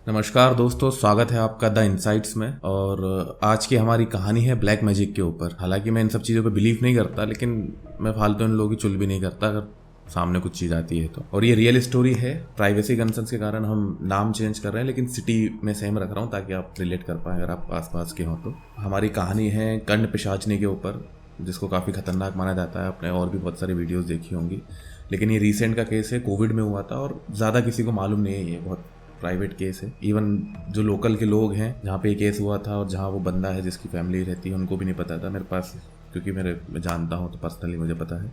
नमस्कार दोस्तों, स्वागत है आपका द इनसाइट्स में। और आज की हमारी कहानी है ब्लैक मैजिक के ऊपर। हालांकि मैं इन सब चीज़ों पे बिलीव नहीं करता, लेकिन मैं फालतू इन लोगों की चुल भी नहीं करता अगर सामने कुछ चीज़ आती है तो। और ये रियल स्टोरी है। प्राइवेसी कंसर्न्स के कारण हम नाम चेंज कर रहे हैं, लेकिन सिटी में सेम रख रहा हूँ ताकि आप रिलेट कर पाएँ अगर आप आसपास के हों तो। हमारी कहानी है कंड पिशाचनी के ऊपर, जिसको काफ़ी खतरनाक माना जाता है। आपने और भी बहुत सारी वीडियोज़ देखी होंगी, लेकिन ये रिसेंट का केस है, कोविड में हुआ था और ज़्यादा किसी को मालूम नहीं है। ये बहुत प्राइवेट केस है। इवन जो लोकल के लोग हैं जहाँ पे ये केस हुआ था और जहाँ वो बंदा है जिसकी फैमिली रहती है, उनको भी नहीं पता था। मेरे पास, क्योंकि मैं जानता हूँ तो पर्सनली मुझे पता है।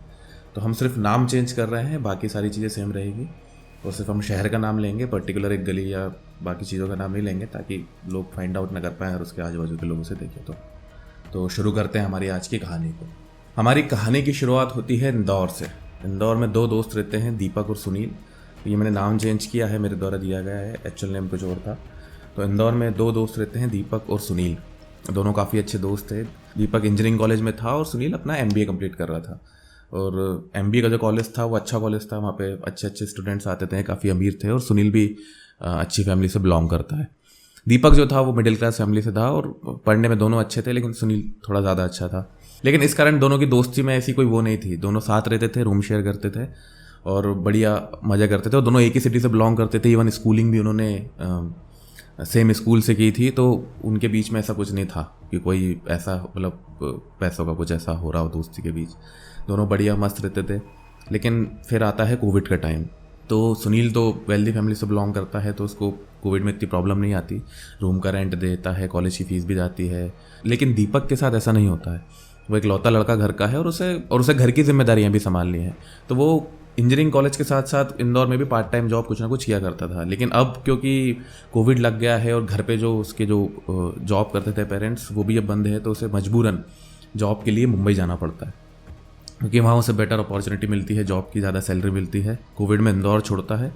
तो हम सिर्फ नाम चेंज कर रहे हैं, बाकी सारी चीज़ें सेम रहेगी। और सिर्फ हम शहर का नाम लेंगे, पर्टिकुलर एक गली या बाकी चीज़ों का नाम नहीं लेंगे, ताकि लोग फाइंड आउट ना कर पाएँ और उसके आजू बाजू के लोगों से देखें। तो शुरू करते हैं हमारी आज की कहानी को। हमारी कहानी की शुरुआत होती है इंदौर से। इंदौर में दो दोस्त रहते हैं, दीपक और सुनील। ये मैंने नाम चेंज किया है, मेरे द्वारा दिया गया है, एक्चुअल नेम कुछ और था। तो इंदौर में दो दोस्त रहते हैं, दीपक और सुनील। दोनों काफ़ी अच्छे दोस्त थे। दीपक इंजीनियरिंग कॉलेज में था और सुनील अपना MBA कंप्लीट कर रहा था। और MBA का जो कॉलेज था वो अच्छा कॉलेज था, वहाँ पे अच्छे अच्छे स्टूडेंट्स आते थे, काफ़ी अमीर थे। और सुनील भी अच्छी फैमिली से बिलोंग करता है। दीपक जो था वो मिडिल क्लास फैमिली से था और पढ़ने में दोनों अच्छे थे, लेकिन सुनील थोड़ा ज़्यादा अच्छा था। लेकिन इस कारण दोनों की दोस्ती में ऐसी कोई वो नहीं थी। दोनों साथ रहते थे, रूम शेयर करते थे और बढ़िया मज़ा करते थे। और दोनों एक ही सिटी से बिलोंग करते थे। इवन स्कूलिंग भी उन्होंने सेम स्कूल से की थी। तो उनके बीच में ऐसा कुछ नहीं था कि कोई ऐसा मतलब पैसों का कुछ ऐसा हो रहा हो दोस्ती के बीच। दोनों बढ़िया मस्त रहते थे। लेकिन फिर आता है कोविड का टाइम। तो सुनील तो वेल्दी फैमिली से बिलोंग करता है, तो उसको कोविड में इतनी प्रॉब्लम नहीं आती। रूम का रेंट देता है, कॉलेज की फ़ीस भी जाती है। लेकिन दीपक के साथ ऐसा नहीं होता है। वो एक लौता लड़का घर का है और उसे घर की जिम्मेदारियां भी संभालनी है। तो वो इंजीनियरिंग कॉलेज के साथ साथ इंदौर में भी पार्ट टाइम जॉब कुछ ना कुछ किया करता था। लेकिन अब क्योंकि कोविड लग गया है और घर पे जो उसके जो जॉब करते थे पेरेंट्स, वो भी अब बंद है, तो उसे मजबूरन जॉब के लिए मुंबई जाना पड़ता है, क्योंकि वहाँ उसे बेटर अपॉर्चुनिटी मिलती है, जॉब की ज़्यादा सैलरी मिलती है। कोविड में इंदौर छोड़ता है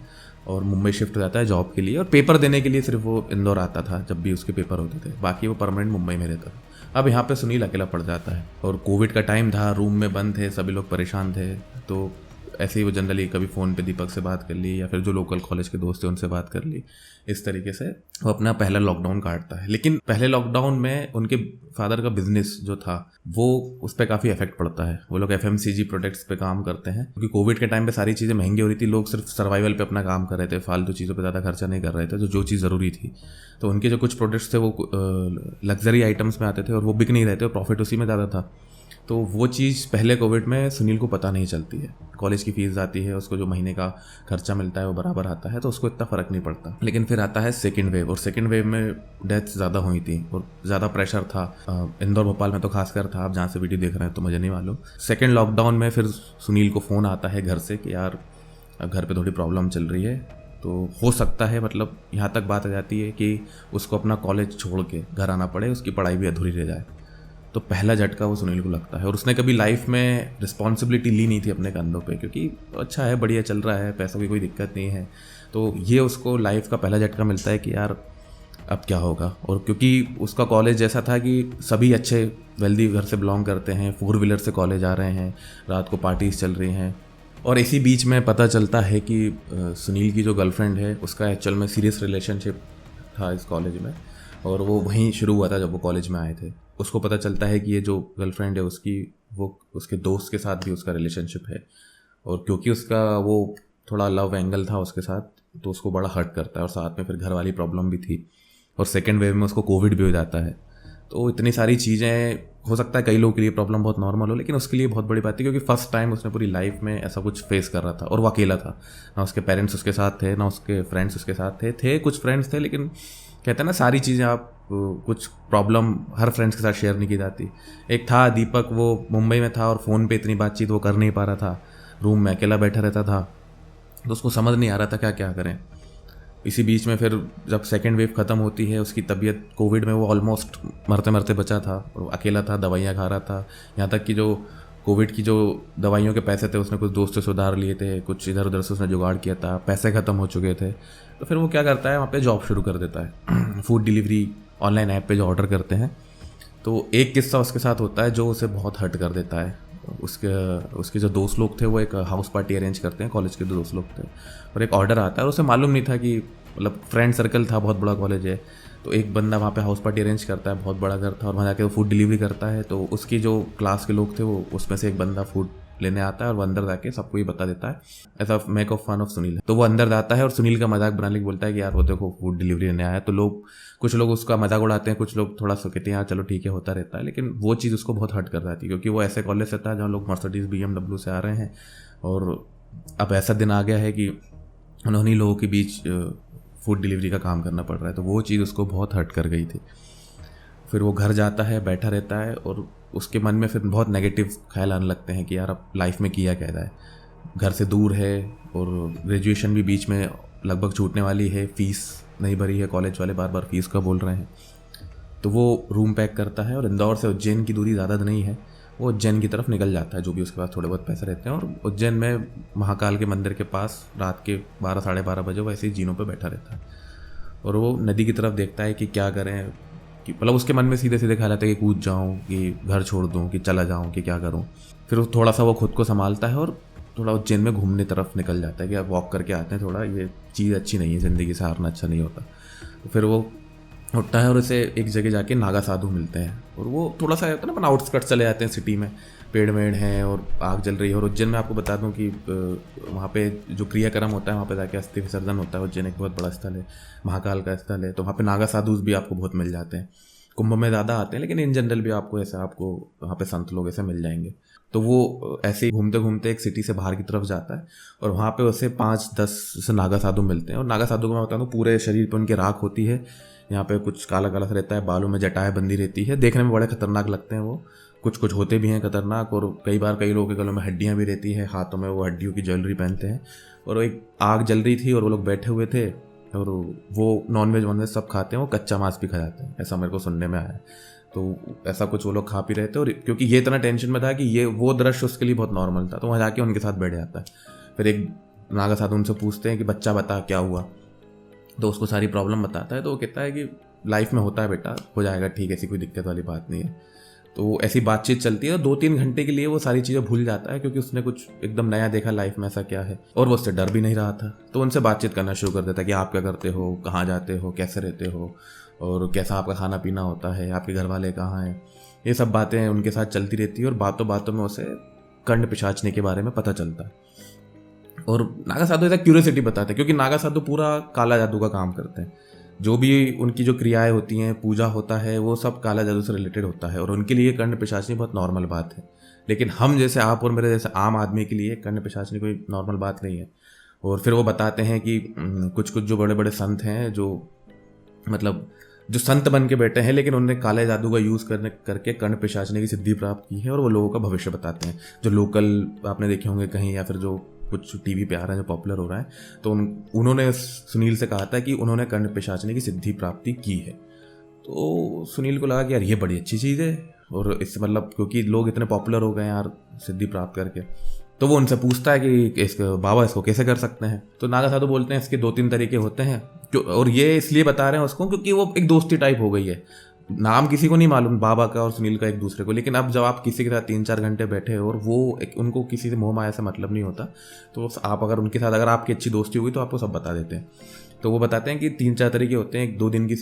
और मुंबई शिफ्ट हो जाता है जॉब के लिए। और पेपर देने के लिए सिर्फ वो इंदौर आता था जब भी उसके पेपर होते थे, बाकी वो परमानेंट मुंबई में रहता था। अब यहाँ पे सुनील अकेला पड़ जाता है और कोविड का टाइम था, रूम में बंद थे, सभी लोग परेशान थे। तो ऐसे ही वो जनरली कभी फ़ोन पे दीपक से बात कर ली या फिर जो लोकल कॉलेज के दोस्त थे उनसे बात कर ली। इस तरीके से वो अपना पहला लॉकडाउन काटता है। लेकिन पहले लॉकडाउन में उनके फादर का बिजनेस जो था वो उस पर काफ़ी इफेक्ट पड़ता है। वो लोग FMCG प्रोडक्ट्स पे काम करते हैं, क्योंकि कोविड के टाइम पे सारी चीज़ें महंगी हो रही थी। लोग सिर्फ सर्वाइवल पे अपना काम कर रहे थे, फालतू चीज़ों पे ज़्यादा खर्चा नहीं कर रहे थे। तो जो चीज़ ज़रूरी थी, तो उनके जो कुछ प्रोडक्ट्स थे वो लग्जरी आइटम्स में आते थे और वो बिक नहीं रहे थे और प्रॉफिट उसी में ज़्यादा था। तो वो चीज़ पहले कोविड में सुनील को पता नहीं चलती है। कॉलेज की फ़ीस आती है, उसको जो महीने का खर्चा मिलता है वो बराबर आता है, तो उसको इतना फ़र्क नहीं पड़ता। लेकिन फिर आता है सेकेंड वेव, और सेकेंड वेव में डेथ्स ज़्यादा हुई थी और ज़्यादा प्रेशर था। इंदौर भोपाल में तो खासकर था, आप जहाँ से वीडियो देख रहे हैं तो मुझे नहीं मालूम। सेकेंड लॉकडाउन में फिर सुनील को फ़ोन आता है घर से कि यार घर पर थोड़ी प्रॉब्लम चल रही है। तो हो सकता है, मतलब यहाँ तक बात आ जाती है कि उसको अपना कॉलेज छोड़ के घर आना पड़े, उसकी पढ़ाई भी अधूरी रह जाए। तो पहला झटका वो सुनील को लगता है। और उसने कभी लाइफ में रिस्पॉन्सिबिलिटी ली नहीं थी अपने कंधों पे, क्योंकि अच्छा है, बढ़िया चल रहा है, पैसों की कोई दिक्कत नहीं है। तो ये उसको लाइफ का पहला झटका मिलता है कि यार अब क्या होगा। और क्योंकि उसका कॉलेज जैसा था कि सभी अच्छे वेल्दी घर से बिलोंग करते हैं, 4 व्हीलर से कॉलेज आ रहे हैं, रात को पार्टीज चल रही हैं। और इसी बीच में पता चलता है कि सुनील की जो गर्लफ्रेंड है उसका एक्चुअल में सीरियस रिलेशनशिप था इस कॉलेज में, और वो वहीं शुरू हुआ था जब वो कॉलेज में आए थे। उसको पता चलता है कि ये जो गर्लफ्रेंड है उसकी, वो उसके दोस्त के साथ भी उसका रिलेशनशिप है। और क्योंकि उसका वो थोड़ा लव एंगल था उसके साथ, तो उसको बड़ा हर्ट करता है। और साथ में फिर घर वाली प्रॉब्लम भी थी, और सेकेंड वेव में उसको कोविड भी हो जाता है। तो इतनी सारी चीज़ें, हो सकता है कई लोगों के लिए प्रॉब्लम बहुत नॉर्मल हो, लेकिन उसके लिए बहुत बड़ी बात थी, क्योंकि फर्स्ट टाइम उसने पूरी लाइफ में ऐसा कुछ फेस कर रहा था। और वो अकेला था, ना उसके पेरेंट्स उसके साथ थे, ना उसके फ्रेंड्स उसके साथ थे कुछ फ्रेंड्स थे, लेकिन कहते हैं ना सारी चीज़ें आप कुछ प्रॉब्लम हर फ्रेंड्स के साथ शेयर नहीं की जाती। एक था दीपक, वो मुंबई में था और फ़ोन पे इतनी बातचीत वो कर नहीं पा रहा था, रूम में अकेला बैठा रहता था, तो उसको समझ नहीं आ रहा था क्या करें। इसी बीच में फिर जब सेकेंड वेव ख़त्म होती है, उसकी तबीयत, कोविड में वो ऑलमोस्ट मरते मरते बचा था और अकेला था, दवाइयाँ खा रहा था। यहाँ तक कि जो कोविड की जो दवाइयों के पैसे थे उसने कुछ दोस्तों से उधार लिए थे, कुछ इधर उधर से उसने जुगाड़ किया था, पैसे ख़त्म हो चुके थे। तो फिर वो क्या करता है, वहाँ पे जॉब शुरू कर देता है, फूड डिलीवरी ऑनलाइन ऐप पे जो ऑर्डर करते हैं। तो एक किस्सा उसके साथ होता है जो उसे बहुत हर्ट कर देता है। उसके जो दोस्त लोग थे वो एक हाउस पार्टी अरेंज करते हैं, कॉलेज के 2 दोस्त लोग थे, और एक ऑर्डर आता है और उसे मालूम नहीं था कि मतलब फ्रेंड सर्कल था, बहुत बड़ा कॉलेज है। तो एक बंदा वहाँ पे हाउस पार्टी अरेंज करता है, बहुत बड़ा घर था, और वहाँ जाके वो फूड डिलीवरी करता है। तो उसकी जो क्लास के लोग थे वो उसमें से एक बंदा फूड लेने आता है और वो अंदर जाके सबको ही बता देता है, ऐसा make of fun of Sunil. तो वो अंदर जाता है और सुनील का मजाक बनाने के बोलता है कि यार वो देखो फूड डिलीवरी लेने आया है। तो कुछ लोग उसका मजाक उड़ाते हैं, कुछ लोग थोड़ा सा कहते हैं यार चलो ठीक है, होता रहता है। लेकिन वो चीज़ उसको बहुत हर्ट कर जाती है, क्योंकि वो ऐसे कॉलेज से था जहाँ लोग मर्सिडीज BMW से आ रहे हैं, और अब ऐसा दिन आ गया है कि उन्हीं लोगों के बीच फूड डिलीवरी का काम करना पड़ रहा है। तो वो चीज़ उसको बहुत हर्ट कर गई थी। फिर वो घर जाता है, बैठा रहता है, और उसके मन में फिर बहुत नेगेटिव ख्याल आने लगते हैं कि यार अब लाइफ में किया क्या जाए। घर से दूर है, और ग्रेजुएशन भी बीच में लगभग छूटने वाली है, फीस नहीं भरी है, कॉलेज वाले बार बार फीस का बोल रहे हैं। तो वो रूम पैक करता है, और इंदौर से उज्जैन की दूरी ज़्यादा नहीं है, वो उज्जैन की तरफ निकल जाता है, जो भी उसके पास थोड़े बहुत पैसे रहते हैं। और उज्जैन में महाकाल के मंदिर के पास रात के 12-12:30 बजे वो ऐसे ही जीनों पे बैठा रहता है, और वो नदी की तरफ देखता है कि क्या करें, कि मतलब उसके मन में सीधे सीधे ख्याल आता है कि कूद जाऊँ, कि घर छोड़ दूँ, कि चला जाऊँ, कि क्या करूँ। फिर वो थोड़ा सा वो खुद को संभालता है और थोड़ा उज्जैन में घूमने तरफ निकल जाता है कि अब वॉक करके आते हैं, थोड़ा ये चीज़ अच्छी नहीं है, ज़िंदगी से हारना अच्छा नहीं होता। तो फिर वो उठता है और उसे एक जगह जाके नागा साधु मिलते हैं, और वो थोड़ा सा होता है ना, अपन आउटस्कर्ट चले जाते हैं सिटी में, पेड़ वेड़ हैं और आग जल रही है। और उज्जैन में आपको बता दूं कि वहाँ पे जो क्रियाक्रम होता है, वहाँ पे जाके अस्थि विसर्जन होता है। उज्जैन एक बहुत बड़ा स्थल है, महाकाल का स्थल है, तो वहाँ पे नागा साधु भी आपको बहुत मिल जाते हैं। कुंभ में ज़्यादा आते हैं, लेकिन इन जनरल भी आपको वहाँ पे संत लोग ऐसे मिल जाएंगे। तो वो ऐसे ही घूमते घूमते एक सिटी से बाहर की तरफ जाता है, और वहाँ पे उसे 5-10 से नागा साधु मिलते हैं। और नागा साधु को मैं बता दूँ, पूरे शरीर पर उनकी राख होती है, यहाँ पे कुछ काला काला सा रहता है, बालों में जटाएं बंदी रहती है, देखने में बड़े खतरनाक लगते हैं वो, कुछ होते भी हैं खतरनाक। और कई बार कई लोगों के गलों में हड्डियाँ भी रहती है, हाथों में वो हड्डियों की ज्वेलरी पहनते हैं। और एक आग जल रही थी और वो लोग बैठे हुए थे, और वो नॉनवेज सब खाते हैं, वो कच्चा मांस भी खा जाते हैं, ऐसा मेरे को सुनने में आया। तो ऐसा कुछ वो लोग खा पी रहे थे, और क्योंकि ये इतना टेंशन में था कि ये वो दृश्य उसके लिए बहुत नॉर्मल था, तो वहाँ जाके उनके साथ बैठ जाता है। फिर एक नागा साधु उनसे पूछते हैं कि बच्चा बता क्या हुआ, तो उसको सारी प्रॉब्लम बताता है। तो वो कहता है कि लाइफ में होता है बेटा, हो जाएगा ठीक, ऐसी कोई दिक्कत वाली बात नहीं है। तो ऐसी बातचीत चलती है, और 2-3 घंटे के लिए वो सारी चीज़ें भूल जाता है, क्योंकि उसने कुछ एकदम नया देखा लाइफ में, ऐसा क्या है, और वो उससे डर भी नहीं रहा था। तो उनसे बातचीत करना शुरू कर देता है कि आप क्या करते हो, कहाँ जाते हो, कैसे रहते हो, और कैसा आपका खाना पीना होता है, आपके घर वाले कहाँ हैं। ये सब बातें उनके साथ चलती रहती है, और बातों बातों में उसे कंड पिशाचने के बारे में पता चलता है। और नागा साधु ऐसा क्यूरियोसिटी बताते हैं, क्योंकि नागा साधु पूरा काला जादू का काम करते हैं। जो भी उनकी जो क्रियाएं होती हैं, पूजा होता है, वो सब काला जादू से रिलेटेड होता है, और उनके लिए कर्ण पिशाचनी बहुत नॉर्मल बात है। लेकिन हम जैसे आप और मेरे जैसे आम आदमी के लिए कर्ण पिशाचनी कोई नॉर्मल बात नहीं है। और फिर वो बताते हैं कि कुछ जो बड़े बड़े संत हैं, जो संत बन के बैठे हैं, लेकिन उन्होंने काले जादू का यूज़ करके कर्ण पिशाचनी की सिद्धि प्राप्त की है, और वो लोगों का भविष्य बताते हैं। जो लोकल आपने देखे होंगे कहीं, या फिर जो कुछ टीवी पे आ रहा है, जो पॉपुलर हो रहा है, तो उन्होंने सुनील से कहा था कि उन्होंने कर्ण पिशाचनी की सिद्धि प्राप्ति की है। तो सुनील को लगा कि यार ये बड़ी अच्छी चीज़ है, और इससे मतलब क्योंकि लोग इतने पॉपुलर हो गए यार सिद्धि प्राप्त करके। तो वो उनसे पूछता है कि बाबा इसको कैसे कर सकते हैं। तो नागा साधु बोलते हैं इसके 2-3 तरीके होते हैं, और ये इसलिए बता रहे हैं उसको क्योंकि वो एक दोस्ती टाइप हो गई है। नाम किसी को नहीं मालूम बाबा का और सुनील का एक दूसरे को, लेकिन अब जब आप किसी के साथ 3-4 घंटे बैठे और उनको किसी से मोह माया से मतलब नहीं होता, तो आप अगर उनके साथ अगर आपकी अच्छी दोस्ती हुई तो आपको सब बता देते हैं। तो वो बताते हैं कि 3-4 तरीके होते हैं। एक 2 दिन की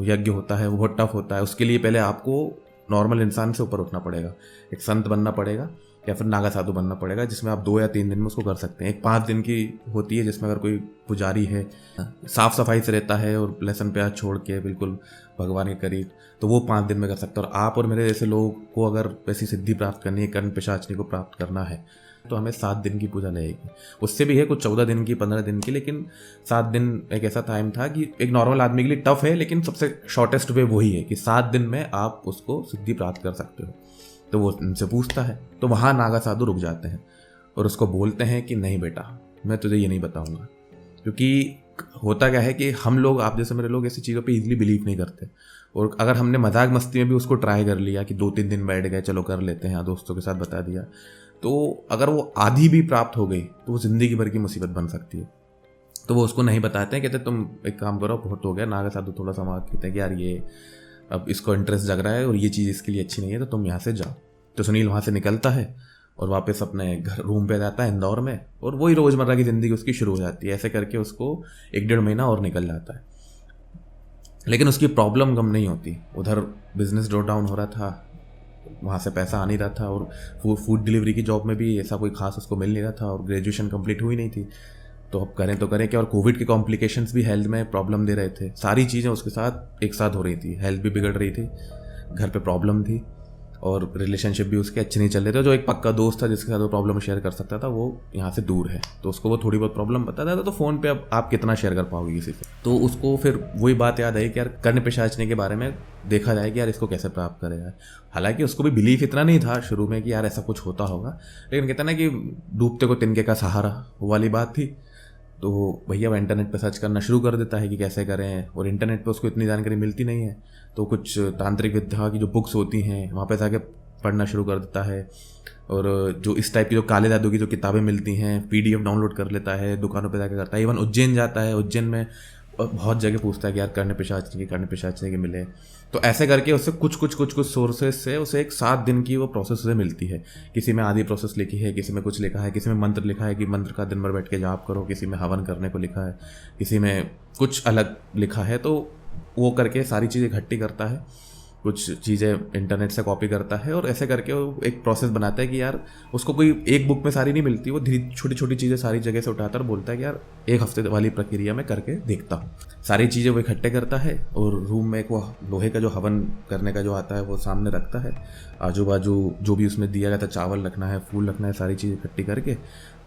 यज्ञ होता है, वो बहुत टफ होता है। उसके लिए पहले आपको नॉर्मल इंसान से ऊपर उठना पड़ेगा, एक संत बनना पड़ेगा, या फिर नागा साधु बनना पड़ेगा, जिसमें आप 2 या 3 दिन में उसको कर सकते हैं। एक 5 दिन की होती है, जिसमें अगर कोई पुजारी है, साफ सफाई से रहता है और लहसुन प्याज छोड़ के बिल्कुल भगवान के करीब, तो वो 5 दिन में कर सकता है। और आप और मेरे जैसे लोगों को अगर वैसी सिद्धि प्राप्त करनी है, कर्ण पिशाचनी को प्राप्त करना है, तो हमें 7 दिन की पूजा लगेगी। उससे भी है कुछ 14 दिन की, 15 दिन की, लेकिन 7 दिन एक ऐसा टाइम था कि एक नॉर्मल आदमी के लिए टफ है, लेकिन सबसे शॉर्टेस्ट वे वही है कि 7 दिन में आप उसको सिद्धि प्राप्त कर सकते हो। तो वो उनसे पूछता है, तो वहाँ नागा साधु रुक जाते हैं और उसको बोलते हैं कि नहीं बेटा, मैं तुझे ये नहीं बताऊंगा। क्योंकि होता क्या है कि हम लोग, आप जैसे मेरे लोग, ऐसी चीज़ों पे इजीली बिलीव नहीं करते। और अगर हमने मजाक मस्ती में भी उसको ट्राई कर लिया कि 2-3 दिन बैठ गए, चलो कर लेते हैं, दोस्तों के साथ बता दिया, तो अगर वो आधी भी प्राप्त हो गई तो वो ज़िंदगी भर की मुसीबत बन सकती है। तो वो उसको नहीं बताते हैं, कहते तुम एक काम करो, बहुत हो गया। नागा साधु थोड़ा सा वहाँ कहते हैं कि यार ये अब इसको इंटरेस्ट जग रहा है और ये चीज़ इसके लिए अच्छी नहीं है, तो तुम यहाँ से जाओ। तो सुनील वहाँ से निकलता है और वापस अपने घर रूम पे जाता है इंदौर में, और वही रोज़मर्रा की ज़िंदगी उसकी शुरू हो जाती है। ऐसे करके उसको 1-1.5 महीना और निकल जाता है। लेकिन उसकी प्रॉब्लम कम नहीं होती। उधर बिजनेस ड्रॉ डाउन हो रहा था, वहाँ से पैसा आ नहीं रहा था, और फूड डिलीवरी की जॉब में भी ऐसा कोई खास उसको मिल नहीं रहा था, और ग्रेजुएशन कंप्लीट हुई नहीं थी। तो अब करें तो करें क्या। और कोविड के कॉम्प्लिकेशंस भी हेल्थ में प्रॉब्लम दे रहे थे। सारी चीज़ें उसके साथ एक साथ हो रही थी। हेल्थ भी बिगड़ रही थी, घर पे प्रॉब्लम थी, और रिलेशनशिप भी उसके अच्छे नहीं चल रहे थे। जो एक पक्का दोस्त था जिसके साथ वो प्रॉब्लम शेयर कर सकता था, वो यहाँ से दूर है, तो उसको वो थोड़ी बहुत प्रॉब्लम बताता था। तो फ़ोन पे अब आप कितना शेयर कर पाओगे किसी से। तो उसको फिर वही बात याद आई कि यार कर्ण पिशाचनी के बारे में देखा जाए कि यार इसको कैसे प्राप्त करेगा। हालांकि उसको भी बिलीफ इतना नहीं था शुरू में कि यार ऐसा कुछ होता होगा, लेकिन कहते ना कि डूबते को तिनके का सहारा, वो वाली बात थी। तो भैया वो इंटरनेट पे सर्च करना शुरू कर देता है कि कैसे करें, और इंटरनेट पे उसको इतनी जानकारी मिलती नहीं है। तो कुछ तांत्रिक विद्या की जो बुक्स होती हैं वहाँ पे जाके पढ़ना शुरू कर देता है, और जो इस टाइप की जो काले जादू की जो किताबें मिलती हैं PDF डाउनलोड कर लेता है, दुकानों पे जाके करता है। इवन उज्जैन जाता है, उज्जैन में बहुत जगह पूछता है कि यार कर्ण पिशाचनी के मिले। तो ऐसे करके उससे कुछ सोर्सेज से उसे एक 7 दिन की वो प्रोसेस उसे मिलती है। किसी में आधी प्रोसेस लिखी है, किसी में कुछ लिखा है, किसी में मंत्र लिखा है कि मंत्र का दिन भर बैठ के जाप करो, किसी में हवन करने को लिखा है, किसी में कुछ अलग लिखा है। तो वो करके सारी चीज़ें इकट्ठी करता है, कुछ चीज़ें इंटरनेट से कॉपी करता है, और ऐसे करके वो एक प्रोसेस बनाता है कि यार उसको कोई एक बुक में सारी नहीं मिलती, वो धीरे छोटी छोटी चीज़ें सारी जगह से उठाता है और बोलता है कि यार 1 हफ्ते वाली प्रक्रिया में करके देखता हूँ। सारी चीज़ें वो इकट्ठे करता है, और रूम में एक वो लोहे का जो हवन करने का जो आता है वो सामने रखता है। आजू बाजू जो भी उसमें दिया गया था, चावल रखना है, फूल रखना है, सारी चीज़ इकट्ठी करके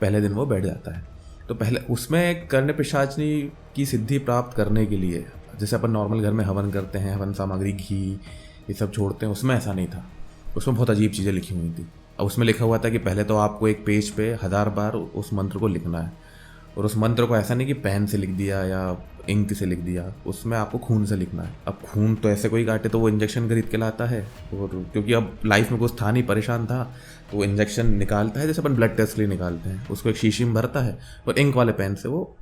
पहले दिन वो बैठ जाता है। तो पहले उसमें कर्ण पिशाचनी की सिद्धि प्राप्त करने के लिए, जैसे अपन नॉर्मल घर में हवन करते हैं, हवन सामग्री घी ये सब छोड़ते हैं, उसमें ऐसा नहीं था। उसमें बहुत अजीब चीज़ें लिखी हुई थी। अब उसमें लिखा हुआ था कि पहले तो आपको एक पेज पे 1000 बार उस मंत्र को लिखना है, और उस मंत्र को ऐसा नहीं कि पेन से लिख दिया या इंक से लिख दिया, उसमें आपको खून से लिखना है। अब खून तो ऐसे कोई काटे तो वो इंजेक्शन खरीद के लाता है, और क्योंकि अब लाइफ में कुछ था नहीं, परेशान था, तो वो इंजेक्शन निकालता है जैसे अपन ब्लड टेस्ट के लिए निकालते हैं, उसको एक शीशी में भरता है और इंक वाले पेन से वो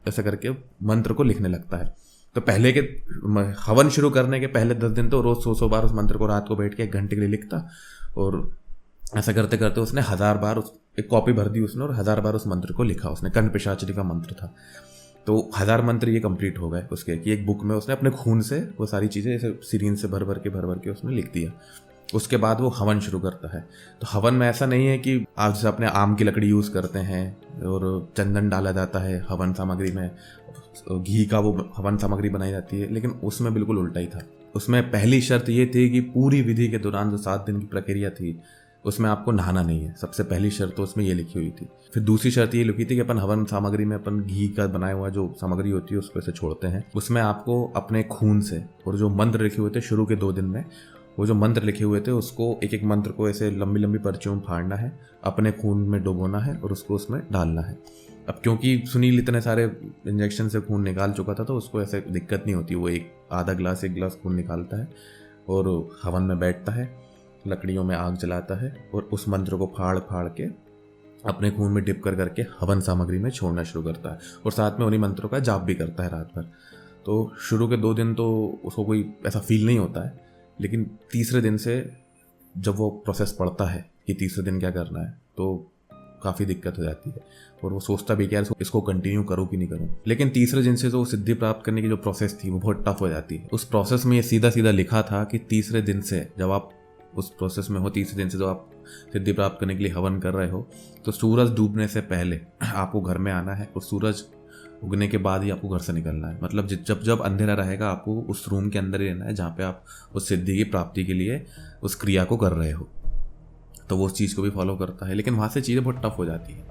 ऐसे करके मंत्र को लिखने लगता है। तो पहले के हवन शुरू करने के पहले 10 दिन तो रोज़ 100 बार उस मंत्र को रात को बैठ के 1 घंटे के लिए लिखता, और ऐसा करते करते उसने 1000 बार एक कॉपी भर दी उसने, और 1000 बार उस मंत्र को लिखा उसने। कर्ण पिशाचनी का मंत्र था, तो 1000 मंत्र ये कंप्लीट हो गए उसके, कि एक बुक में उसने अपने खून से वो सारी चीज़ें ऐसे सीरीन से भर भर के उसने लिख दिया। उसके बाद वो हवन शुरू करता है। तो हवन में ऐसा नहीं है कि आप जैसे अपने आम की लकड़ी यूज़ करते हैं और चंदन डाला जाता है हवन सामग्री में, घी का वो हवन सामग्री बनाई जाती है, लेकिन उसमें बिल्कुल उल्टा ही था। उसमें पहली शर्त ये थी कि पूरी विधि के दौरान जो 7 दिन की प्रक्रिया थी उसमें आपको नहाना नहीं है। सबसे पहली शर्त तो उसमें ये लिखी हुई थी। फिर दूसरी शर्त ये लिखी थी कि अपन हवन सामग्री में अपन घी का बनाया हुआ जो सामग्री होती है उसको ऐसे छोड़ते हैं, उसमें आपको अपने खून से, और जो मंत्र लिखे हुए थे शुरू के 2 दिन में, वो जो मंत्र लिखे हुए थे उसको एक एक मंत्र को ऐसे लंबी लंबी पर्चियों में फाड़ना है, अपने खून में डुबोना है और उसको उसमें डालना है। अब क्योंकि सुनील इतने सारे इंजेक्शन से खून निकाल चुका था तो उसको ऐसे दिक्कत नहीं होती। वो एक आधा गिलास 1 गिलास खून निकालता है और हवन में बैठता है, लकड़ियों में आग जलाता है और उस मंत्र को फाड़ फाड़ के अपने खून में डिप कर करके हवन सामग्री में छोड़ना शुरू करता है, और साथ में उन्हीं मंत्रों का जाप भी करता है रात भर। तो शुरू के 2 दिन तो उसको कोई ऐसा फील नहीं होता है, लेकिन तीसरे दिन से जब वो प्रोसेस पढ़ता है कि तीसरे दिन क्या करना है तो काफ़ी दिक्कत हो जाती है, और वो सोचता भी कि यार इसको कंटिन्यू करूँ कि नहीं करूँ। लेकिन तीसरे दिन से जो सिद्धि प्राप्त करने की जो प्रोसेस थी वो बहुत टफ हो जाती है। उस प्रोसेस में ये सीधा सीधा लिखा था कि तीसरे दिन से जब आप उस प्रोसेस में हो, तीसरे दिन से जो आप सिद्धि प्राप्त करने के लिए हवन कर रहे हो, तो सूरज डूबने से पहले आपको घर में आना है और सूरज उगने के बाद ही आपको घर से निकलना है। मतलब जब जब अंधेरा रहेगा आपको उस रूम के अंदर ही रहना है जहाँ पे आप उस सिद्धि की प्राप्ति के लिए उस क्रिया को कर रहे हो। तो वो उस चीज़ को भी फॉलो करता है, लेकिन वहाँ से चीज़ें बहुत टफ हो जाती हैं।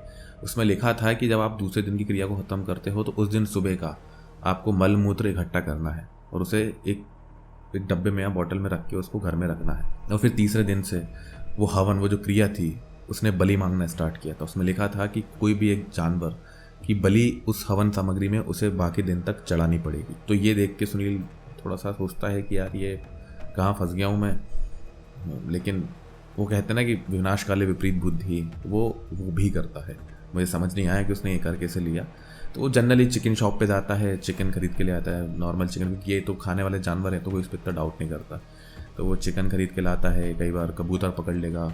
उसमें लिखा था कि जब आप दूसरे दिन की क्रिया को ख़त्म करते हो तो उस दिन सुबह का आपको मल मूत्र इकट्ठा करना है और उसे एक डब्बे में या बॉटल में रख के उसको घर में रखना है। और फिर तीसरे दिन से वो हवन, वो जो क्रिया थी, उसने बलि मांगना स्टार्ट किया था। उसमें लिखा था कि कोई भी एक जानवर की बलि उस हवन सामग्री में उसे बाकी दिन तक चढ़ानी पड़ेगी। तो ये देख के सुनील थोड़ा सा सोचता है कि यार ये कहाँ फंस गया हूँ मैं। लेकिन वो कहते हैं ना कि विनाश काले विपरीत बुद्धि, वो भी करता है। मुझे समझ नहीं आया कि उसने ये कर कैसे लिया। तो वो जनरली चिकन शॉप पे जाता है, चिकन खरीद के ले आता है, नॉर्मल चिकन, क्योंकि ये तो खाने वाले जानवर है तो कोई इस पर इतना डाउट नहीं करता। तो वो चिकन खरीद के लाता है, कई बार कबूतर पकड़ लेगा,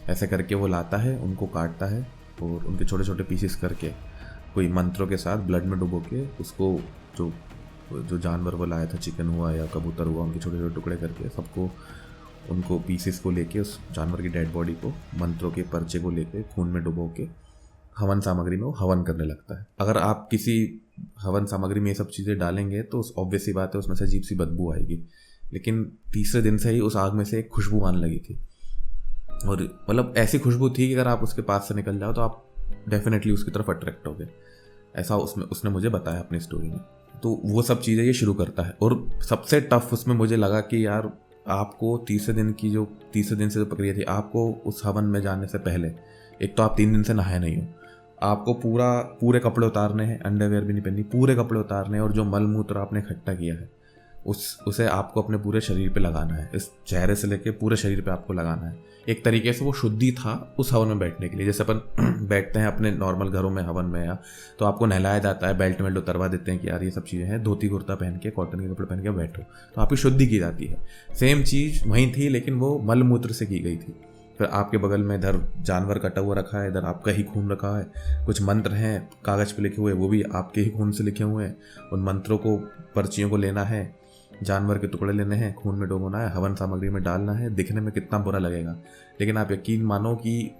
ऐसे करके वो लाता है, उनको काटता है और उनके छोटे छोटे पीसेस करके कोई मंत्रों के साथ ब्लड में डुबो के उसको जो जो जानवर वो लाया था, चिकन हुआ या कबूतर हुआ, उनके छोटे छोटे टुकड़े करके सबको उनको पीसेस को लेके उस जानवर की डेड बॉडी को मंत्रों के पर्चे को लेके खून में डुबो के हवन सामग्री में वो हवन करने लगता है। अगर आप किसी हवन सामग्री में ये सब चीज़ें डालेंगे तो ऑब्वियस सी बात है उसमें से अजीब सी बदबू आएगी, लेकिन तीसरे दिन से ही उस आग में से एक खुशबू आने लगी थी। और मतलब ऐसी खुशबू थी कि अगर आप उसके पास से निकल जाओ तो आप डेफिनेटली उसकी तरफ अट्रैक्ट होगे। ऐसा उसने मुझे बताया अपनी स्टोरी में। तो वो सब चीज़ें ये शुरू करता है। और सबसे टफ उसमें मुझे लगा कि यार आपको तीसरे दिन से जो प्रक्रिया थी, आपको उस हवन में जाने से पहले एक तो आप 3 दिन से नहाए नहीं हो, आपको पूरे कपड़े उतारने हैं, अंडरवेयर भी नहीं पहननी, पूरे कपड़े उतारने हैं, और जो मल मूत्र आपने इकट्ठा किया है उसे आपको अपने पूरे शरीर पे लगाना है। इस चेहरे से लेके पूरे शरीर पे आपको लगाना है। एक तरीके से वो शुद्धि था उस हवन में बैठने के लिए। जैसे अपन बैठते हैं अपने नॉर्मल घरों में हवन में, या तो आपको नहलाया जाता है, बेल्ट वेल्ट उतरवा देते हैं कि यार ये सब चीज़ें हैं, धोती कुर्ता पहन के कॉटन के कपड़े पहन के बैठो, तो आपकी शुद्धि की जाती है। सेम चीज़ वहीं थी, लेकिन वो मल मूत्र से की गई थी। फिर आपके बगल में इधर जानवर कटा हुआ रखा है, इधर आपका ही खून रखा है, कुछ मंत्र हैं कागज़ पे लिखे हुए, वो भी आपके ही खून से लिखे हुए हैं। उन मंत्रों को, पर्चियों को लेना है, जानवर के टुकड़े लेने हैं, खून में डुबोना है, हवन सामग्री में डालना है। दिखने में कितना बुरा लगेगा, लेकिन आप यकीन मानो कि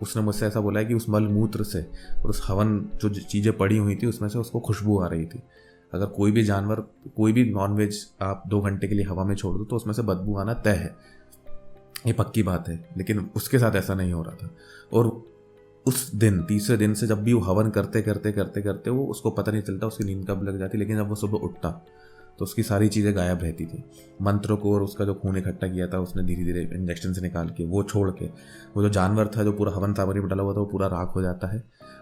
उसने मुझसे ऐसा बोला है कि उस मल मूत्र से और उस हवन जो चीज़ें पड़ी हुई थी उसमें से उसको खुशबू आ रही थी। अगर कोई भी जानवर, कोई भी नॉनवेज आप 2 घंटे के लिए हवा में छोड़ दो तो उसमें से बदबू आना तय है, ये पक्की बात है। लेकिन उसके साथ ऐसा नहीं हो रहा था। और उस दिन, तीसरे दिन से जब भी वो हवन करते करते करते करते वो उसको पता नहीं चलता उसकी नींद कब लग जाती, लेकिन जब वो सुबह उठता तो उसकी सारी चीज़ें गायब रहती थी। मंत्रों को और उसका जो खून इकट्ठा किया था उसने धीरे धीरे इंजेक्शन से निकाल के वो छोड़ के, वो जो जानवर था जो पूरा हवन सामग्री में डाला हुआ था वो पूरा राख हो जाता है।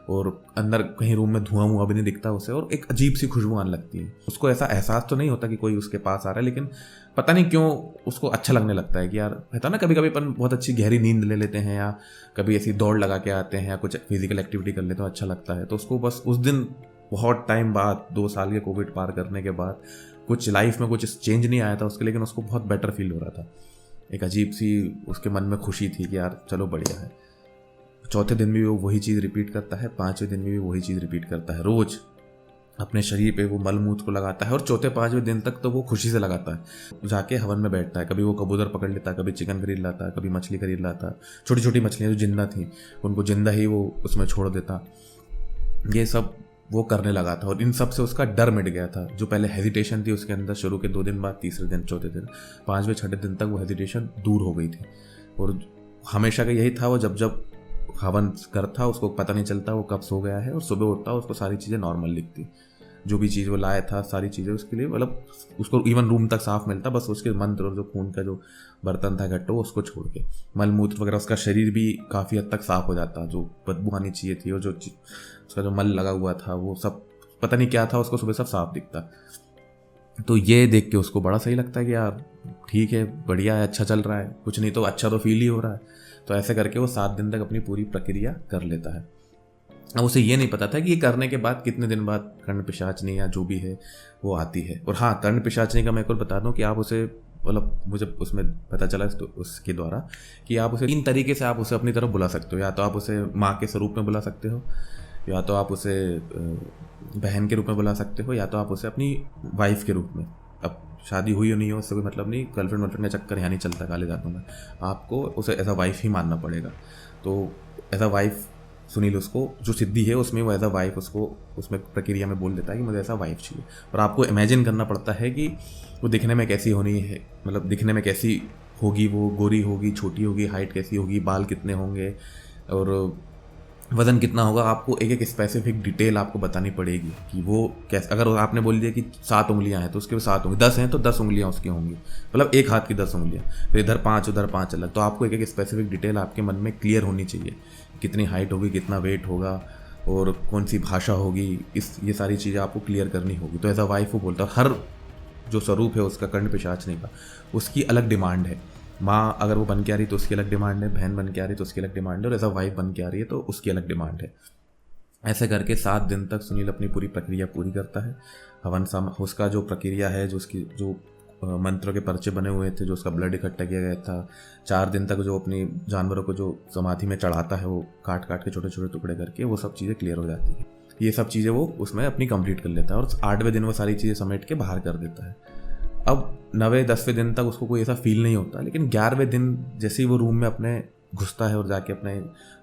और अंदर कहीं रूम में धुआं भी नहीं दिखता उसे, और एक अजीब सी खुशबू आने लगती है। उसको ऐसा एहसास तो नहीं होता कि कोई उसके पास आ रहा है, लेकिन पता नहीं क्यों उसको अच्छा लगने लगता है कि यार, कहता ना कभी कभी अपन बहुत अच्छी गहरी नींद ले लेते हैं, या कभी ऐसी दौड़ लगा के आते हैं, या कुछ फिजिकल एक्टिविटी कर लेते हो, अच्छा लगता है। तो उसको बस उस दिन बहुत टाइम बाद, 2 साल के कोविड पार करने के बाद, कुछ लाइफ में कुछ चेंज नहीं आया था उसके, लेकिन उसको बहुत बेटर फील हो रहा था। एक अजीब सी उसके मन में खुशी थी कि यार चलो बढ़िया है। चौथे दिन भी वो वही चीज़ रिपीट करता है, 5वें दिन भी वही चीज़ रिपीट करता है। रोज़ अपने शरीर पे वो मलमूत्र को लगाता है, और चौथे 5वें दिन तक तो वो खुशी से लगाता है। जाके हवन में बैठता है, कभी वो कबूतर पकड़ लेता है, कभी चिकन खरीद लाता है, कभी मछली खरीद लाता है, छोटी छोटी मछलियाँ जो जिंदा थी उनको जिंदा ही वो उसमें छोड़ देता। ये सब वो करने लगा था, और इन सब से उसका डर मिट गया था। जो पहले हेजिटेशन थी उसके अंदर शुरू के 2 दिन बाद, तीसरे दिन, चौथे दिन, 5वें 6ठे दिन तक वो हेजिटेशन दूर हो गई थी। और हमेशा का यही था, वो जब जब हवन करता उसको पता नहीं चलता वो कब सो गया है, और सुबह उठता उसको सारी चीज़ें नॉर्मल दिखती। जो भी चीज़ वो लाया था सारी चीज़ें उसके लिए, मतलब उसको इवन रूम तक साफ मिलता, बस उसके मंत्र और जो खून का जो बर्तन था घट्टो उसको छोड़ के, मल मूत्र वगैरह, उसका शरीर भी काफ़ी हद तक साफ हो जाता। जो बदबू आनी चाहिए थी और जो उसका जो मल लगा हुआ था वो सब पता नहीं क्या था, उसको सुबह सब साफ दिखता। तो ये देख के उसको बड़ा सही लगता है कि यार ठीक है, बढ़िया है, अच्छा चल रहा है, कुछ नहीं तो अच्छा तो फील ही हो रहा है। तो ऐसे करके वो 7 दिन तक अपनी पूरी प्रक्रिया कर लेता है। अब उसे ये नहीं पता था कि ये करने के बाद कितने दिन बाद कर्ण पिशाचनी या जो भी है वो आती है। और हाँ, कर्ण पिशाचनी का मैं एक और बता दूं कि आप उसे, मतलब मुझे उसमें पता चला तो उसके द्वारा कि आप उसे 3 तरीके से आप उसे अपनी तरफ बुला सकते हो। या तो आप उसे माँ के स्वरूप में बुला सकते हो, या तो आप उसे बहन के रूप में बुला सकते हो, या तो आप उसे अपनी वाइफ के रूप में। अब शादी हुई हो नहीं हो उससे कोई मतलब नहीं, गर्लफ्रेंड वर्लफ्रेंड का चक्कर यहाँ नहीं चलता काले जातों में। आपको उसे एज अ वाइफ ही मानना पड़ेगा। तो एज अ वाइफ सुनील उसको जो सिद्धि है उसमें वो एज अ वाइफ उसको उसमें प्रक्रिया में बोल देता है कि मुझे ऐसा वाइफ चाहिए। और आपको इमेजिन करना पड़ता है कि वो दिखने में कैसी होनी है, मतलब दिखने में कैसी होगी, वो गोरी होगी, छोटी होगी, हाइट कैसी होगी, बाल कितने होंगे और वज़न कितना होगा। आपको एक एक स्पेसिफिक डिटेल आपको बतानी पड़ेगी कि वो कैसे। अगर आपने बोल दिया कि 7 उंगलियां हैं तो उसके 7 होंगी, 10 हैं तो 10 उंगलियां उसकी होंगी, मतलब एक हाथ की 10 उंगलियां, फिर इधर 5 उधर 5 अलग। तो आपको एक एक स्पेसिफिक डिटेल आपके मन में क्लियर होनी चाहिए, कितनी हाइट होगी, कितना वेट होगा और कौन सी भाषा होगी, ये सारी चीज़ें आपको क्लियर करनी होगी। तो एज अ वाइफ वो बोलता है हर जो स्वरूप है उसका कर्ण पिशाचनी का, उसकी अलग डिमांड है। माँ अगर वो बन के आ रही तो उसकी अलग डिमांड है, बहन बन के आ रही तो उसकी अलग डिमांड है, और एज अ वाइफ बन के आ रही है तो उसकी अलग डिमांड है। ऐसे करके 7 दिन तक सुनील अपनी पूरी प्रक्रिया पूरी करता है। हवन उसका जो प्रक्रिया है, जो उसकी जो मंत्रों के पर्चे बने हुए थे, जो उसका ब्लड इकट्ठा किया गया था। 4 दिन तक जो अपनी जानवरों को जो समाधि में चढ़ाता है वो काट काट के छोटे छोटे टुकड़े करके वो सब चीज़ें क्लियर हो जाती हैं। ये सब चीज़ें वो उसमें अपनी कंप्लीट कर लेता है और 8वें दिन वो सारी चीज़ें समेट के बाहर कर देता है। अब 9वें 10वें दिन तक उसको कोई ऐसा फील नहीं होता, लेकिन 11वें दिन जैसे ही वो रूम में अपने घुसता है और जाके अपने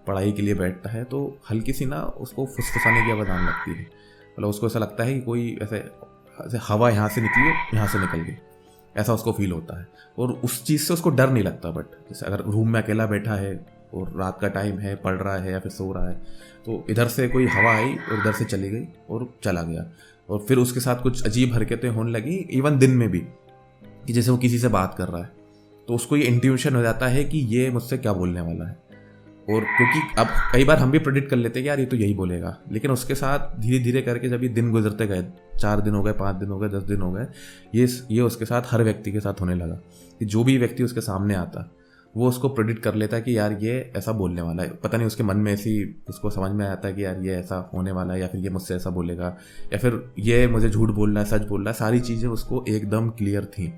पढ़ाई के लिए बैठता है तो हल्की सी ना उसको फुसफुसाने की आवाज़ आने लगती है। मतलब उसको ऐसा लगता है कि कोई ऐसे हवा यहाँ से निकली यहाँ से निकल गई, ऐसा उसको फील होता है। और उस चीज़ से उसको डर नहीं लगता, बट जैसे अगर रूम में अकेला बैठा है और रात का टाइम है, पढ़ रहा है या फिर सो रहा है, तो इधर से कोई हवा आई और इधर से चली गई और चला गया, और फिर उसके साथ कुछ अजीब हरकतें होने लगी इवन दिन में भी, कि जैसे वो किसी से बात कर रहा है तो उसको ये इंट्यूशन हो जाता है कि ये मुझसे क्या बोलने वाला है। और क्योंकि अब कई बार हम भी प्रेडिक्ट कर लेते हैं कि यार ये तो यही बोलेगा, लेकिन उसके साथ धीरे धीरे करके जब ये दिन गुजरते गए, 4 दिन हो गए, 5 दिन हो गए, 10 दिन हो गए, ये उसके साथ हर व्यक्ति के साथ होने लगा कि जो भी व्यक्ति उसके सामने आता वो उसको प्रेडिक्ट कर लेता है कि यार ये ऐसा बोलने वाला है। पता नहीं उसके मन में ऐसी उसको समझ में आता है कि यार ये ऐसा होने वाला है, या फिर ये मुझसे ऐसा बोलेगा, या फिर ये मुझे झूठ बोल रहा है, सच बोल रहा है। सारी चीज़ें उसको एकदम क्लियर थी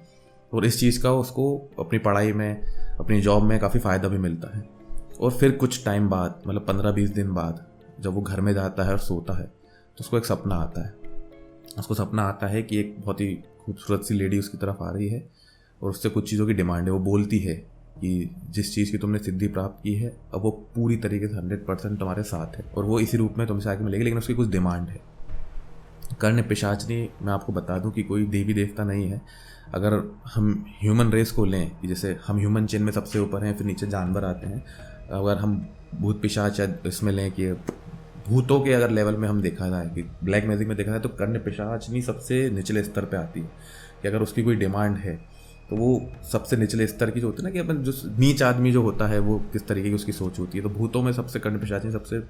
और इस चीज़ का उसको अपनी पढ़ाई में, अपनी जॉब में काफ़ी फ़ायदा भी मिलता है। और फिर कुछ टाइम बाद, मतलब 15-20 दिन बाद, जब वो घर में जाता है और सोता है तो उसको एक सपना आता है। उसको सपना आता है कि एक बहुत ही खूबसूरत सी लेडी उसकी तरफ आ रही है और उससे कुछ चीज़ों की डिमांड है। वो बोलती है कि जिस चीज़ की तुमने सिद्धि प्राप्त की है अब वो पूरी तरीके से 100% तुम्हारे साथ है और वो इसी रूप में तुमसे आगे मिलेगी, लेकिन उसकी कुछ डिमांड है। कर्ण पिशाचनी, मैं आपको बता दूं कि कोई देवी देवता नहीं है। अगर हम ह्यूमन रेस को लें कि जैसे हम ह्यूमन चेन में सबसे ऊपर हैं, फिर नीचे जानवर आते हैं, अगर हम भूत पिशाच इसमें लें कि भूतों के अगर लेवल में हम देखा जाए कि ब्लैक मैजिक में देखा जाए तो कर्ण पिशाचनी सबसे निचले स्तर पे आती है। कि अगर उसकी कोई डिमांड है तो वो सबसे निचले स्तर की जो होती है ना, कि अपन जो नीच आदमी जो होता है वो किस तरीके की उसकी सोच होती है, तो भूतों में सबसे कर्ण पिशाचनी सबसे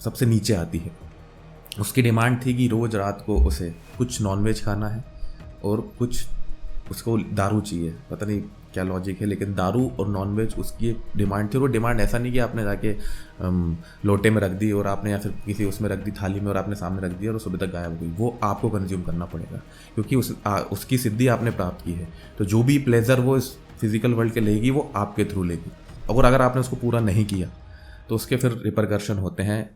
सबसे नीचे आती है। उसकी डिमांड थी कि रोज़ रात को उसे कुछ नॉनवेज खाना है और कुछ उसको दारू चाहिए। पता नहीं क्या लॉजिक है, लेकिन दारू और नॉनवेज उसकी एक डिमांड थी। और वो डिमांड ऐसा नहीं कि आपने जाके लोटे में रख दी और आपने, या फिर किसी उसमें रख दी थाली में और आपने सामने रख दिया और सुबह तक गायब हो गई। वो आपको कंज्यूम करना पड़ेगा क्योंकि उसकी सिद्धि आपने प्राप्त की है। तो जो भी प्लेजर वो इस फिजिकल वर्ल्ड के लेगी वो आपके थ्रू लेगी, और अगर आपने उसको पूरा नहीं किया तो उसके फिर रिपरकर्शन होते हैं।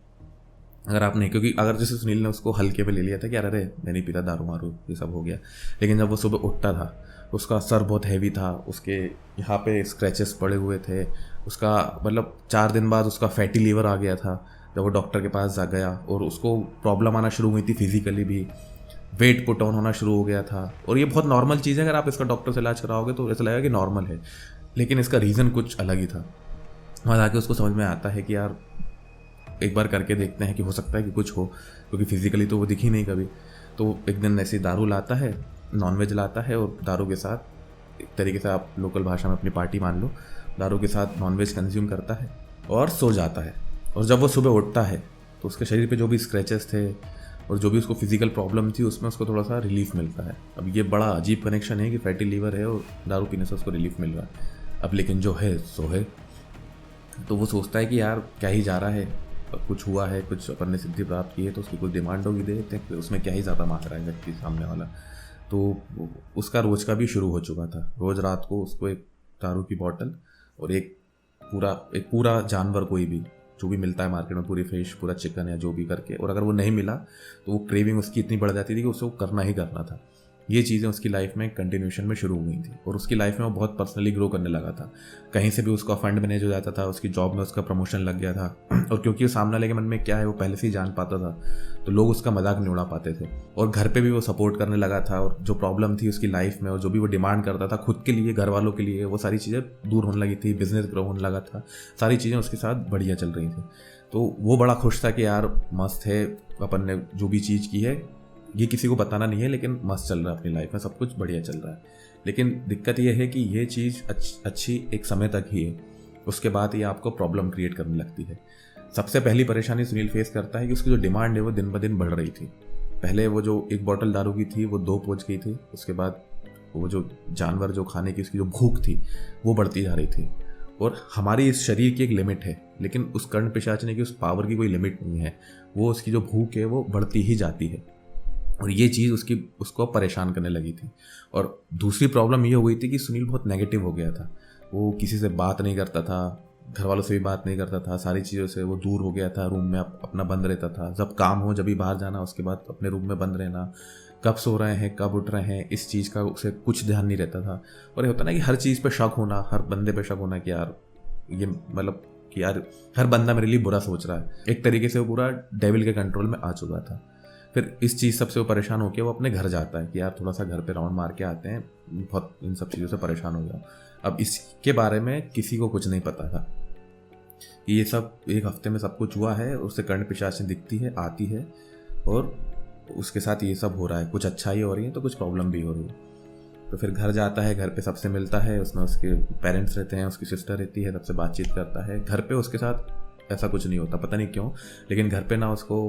अगर आपने, क्योंकि अगर जैसे सुनील ने उसको हल्के पे ले लिया था कि अरे मैं नहीं पीता दारू मारू ये सब हो गया, लेकिन जब वो सुबह उठता था उसका सर बहुत हैवी था, उसके यहाँ पे स्क्रैचेस पड़े हुए थे, उसका मतलब 4 दिन बाद उसका फैटी लीवर आ गया था जब वो डॉक्टर के पास जा गया, और उसको प्रॉब्लम आना शुरू हुई थी फिजिकली भी, वेट पुट ऑन होना शुरू हो गया था। और ये बहुत नॉर्मल चीज़ है, अगर आप इसका डॉक्टर से इलाज कराओगे तो ऐसा लगेगा कि नॉर्मल है, लेकिन इसका रीज़न कुछ अलग ही था। वहाँ जाके उसको समझ में आता है कि यार एक बार करके देखते हैं कि हो सकता है कि कुछ हो, क्योंकि फिजिकली तो वो दिखी नहीं कभी। तो एक दिन ऐसे दारू लाता है, नॉनवेज लाता है, और दारू के साथ एक तरीके से आप लोकल भाषा में अपनी पार्टी मान लो, दारू के साथ नॉनवेज कंज्यूम करता है और सो जाता है। और जब वो सुबह उठता है तो उसके शरीर पे जो भी स्क्रैचेस थे और जो भी उसको फिजिकल प्रॉब्लम थी उसमें उसको थोड़ा सा रिलीफ मिलता है। अब ये बड़ा अजीब कनेक्शन है कि फैटी लीवर है और दारू पीने से उसको रिलीफ मिल रहा है। अब लेकिन जो है सो है, तो वो सोचता है कि यार क्या ही जा रहा है, कुछ हुआ है, कुछ अपन ने सिद्धि प्राप्त की है तो उसकी कुछ डिमांड होगी, दे देते हैं, उसमें क्या ही ज़्यादा मांग रहा है व्यक्ति सामने वाला। तो उसका रोज़ का भी शुरू हो चुका था। रोज़ रात को उसको एक दारू की बोतल और एक पूरा जानवर कोई भी जो भी मिलता है मार्केट में, पूरी फिश, पूरा चिकन या जो भी करके, और अगर वो नहीं मिला तो वो क्रेविंग उसकी इतनी बढ़ जाती थी कि उसको करना ही करना था। ये चीज़ें उसकी लाइफ में कंटिन्यूशन में शुरू हुई थी और उसकी लाइफ में वो बहुत पर्सनली ग्रो करने लगा था। कहीं से भी उसका फंड मैनेज हो जाता था, उसकी जॉब में उसका प्रमोशन लग गया था, और क्योंकि वो सामने वाले के मन में क्या है वो पहले से ही जान पाता था तो लोग उसका मजाक नहीं उड़ा पाते थे। और घर पे भी वो सपोर्ट करने लगा था, और जो प्रॉब्लम थी उसकी लाइफ में और जो भी वो डिमांड करता था खुद के लिए, घर वालों के लिए, वो सारी चीज़ें दूर होने लगी थी, बिजनेस ग्रो होने लगा था, सारी चीज़ें उसके साथ बढ़िया चल रही थी। तो वो बड़ा खुश था कि यार मस्त है, अपन ने जो भी चीज़ की है ये किसी को बताना नहीं है, लेकिन मस्त चल रहा है अपनी लाइफ में, सब कुछ बढ़िया चल रहा है। लेकिन दिक्कत ये है कि ये चीज़ अच्छी एक समय तक ही है, उसके बाद ये आपको प्रॉब्लम क्रिएट करने लगती है। सबसे पहली परेशानी सुनील फेस करता है कि उसकी जो डिमांड है वो दिन ब दिन बढ़ रही थी। पहले वो जो 1 बॉटल दारू की थी वो 2 पहुँच गई थी, उसके बाद वो जो जानवर जो खाने की उसकी जो भूख थी वो बढ़ती जा रही थी। और हमारी इस शरीर की एक लिमिट है, लेकिन उस कर्ण पिशाचने की उस पावर की कोई लिमिट नहीं है, वो उसकी जो भूख है वो बढ़ती ही जाती है। और ये चीज़ उसको परेशान करने लगी थी। और दूसरी प्रॉब्लम ये हो गई थी कि सुनील बहुत नेगेटिव हो गया था। वो किसी से बात नहीं करता था, घर वालों से भी बात नहीं करता था, सारी चीज़ों से वो दूर हो गया था, रूम में अपना बंद रहता था। जब काम हो, जब भी बाहर जाना, उसके बाद अपने रूम में बंद रहना, कब सो रहे हैं कब उठ रहे हैं इस चीज़ का उसे कुछ ध्यान नहीं रहता था। और ये होता ना कि हर चीज़ पे शक होना, हर बंदे पे शक होना कि यार ये मतलब कि यार हर बंदा मेरे लिए बुरा सोच रहा है। एक तरीके से वो पूरा डेविल के कंट्रोल में आ चुका था। फिर इस चीज़ सबसे वो परेशान होकर वो अपने घर जाता है कि यार थोड़ा सा घर पे राउंड मार के आते हैं, बहुत इन सब चीज़ों से परेशान हो गया। अब इसके बारे में किसी को कुछ नहीं पता था कि ये सब एक हफ्ते में सब कुछ हुआ है। उससे कर्ण पिशाच दिखती है, आती है और उसके साथ ये सब हो रहा है। कुछ अच्छाई हो रही है तो कुछ प्रॉब्लम भी हो रही है। तो फिर घर जाता है, घर पे सबसे मिलता है, उसमें उसके पेरेंट्स रहते हैं, उसकी सिस्टर रहती है, सबसे बातचीत करता है। घर पे उसके साथ ऐसा कुछ नहीं होता, पता नहीं क्यों, लेकिन घर पे ना उसको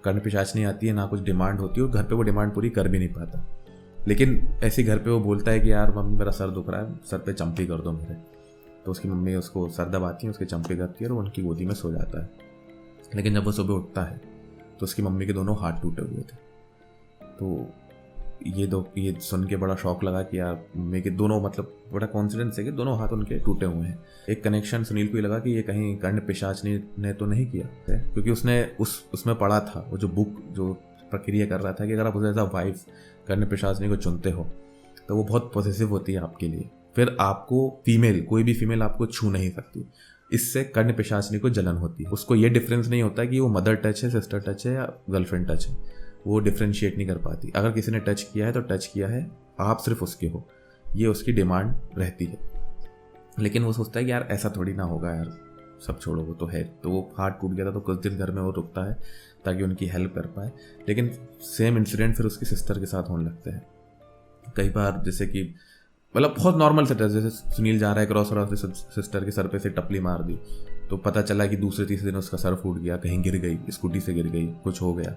कर्ण पिशाच नहीं आती है, ना कुछ डिमांड होती है, और घर पे वो डिमांड पूरी कर भी नहीं पाता। लेकिन ऐसे घर पे वो बोलता है कि यार मम्मी मेरा सर दुख रहा है, सर पे चंपी कर दो मेरे। तो उसकी मम्मी उसको सर दबाती है, उसकी चंपी करती है और वो उनकी गोदी में सो जाता है। लेकिन जब वो सुबह उठता है तो उसकी मम्मी के दोनों हाथ टूटे हुए थे। तो ये सुन के बड़ा शौक लगा कि यार मम्मी के दोनों, मतलब बड़ा कॉन्फिडेंस है कि दोनों हाथ उनके टूटे हुए हैं। एक कनेक्शन सुनील को ही लगा कि ये कहीं कर्ण पिशाच ने तो नहीं किया, क्योंकि उसने उसमें पढ़ा था, वो जो बुक जो प्रक्रिया कर रहा था कि अगर आप उसे एज अ वाइफ कर्ण पिशाचनी को चुनते हो तो वो बहुत पॉजिटिव होती है आपके लिए। फिर आपको कोई भी फीमेल आपको छू नहीं सकती, इससे कर्ण पिशाचनी को जलन होती है। उसको ये डिफरेंस नहीं होता कि वो मदर टच है, सिस्टर टच है या गर्लफ्रेंड टच है, वो डिफ्रेंशिएट नहीं कर पाती। अगर किसी ने टच किया है तो टच किया है, आप सिर्फ उसके हो, ये उसकी डिमांड रहती है। लेकिन वो सोचता है कि यार ऐसा थोड़ी ना होगा यार, सब छोड़ो वो तो है। तो वो हाथ टूट गया था तो कुछ दिन घर में वो रुकता है ताकि उनकी हेल्प कर पाए। लेकिन सेम इंसिडेंट फिर उसकी सिस्टर के साथ होने लगते हैं कई बार, जैसे कि मतलब बहुत नॉर्मल सेट है, जैसे सुनील जा रहा है क्रॉस रोड से, सिस्टर के सर पे से टपली मार दी तो पता चला कि दूसरे तीसरे दिन उसका सर फूट गया, कहीं गिर गई, स्कूटी से गिर गई, कुछ हो गया।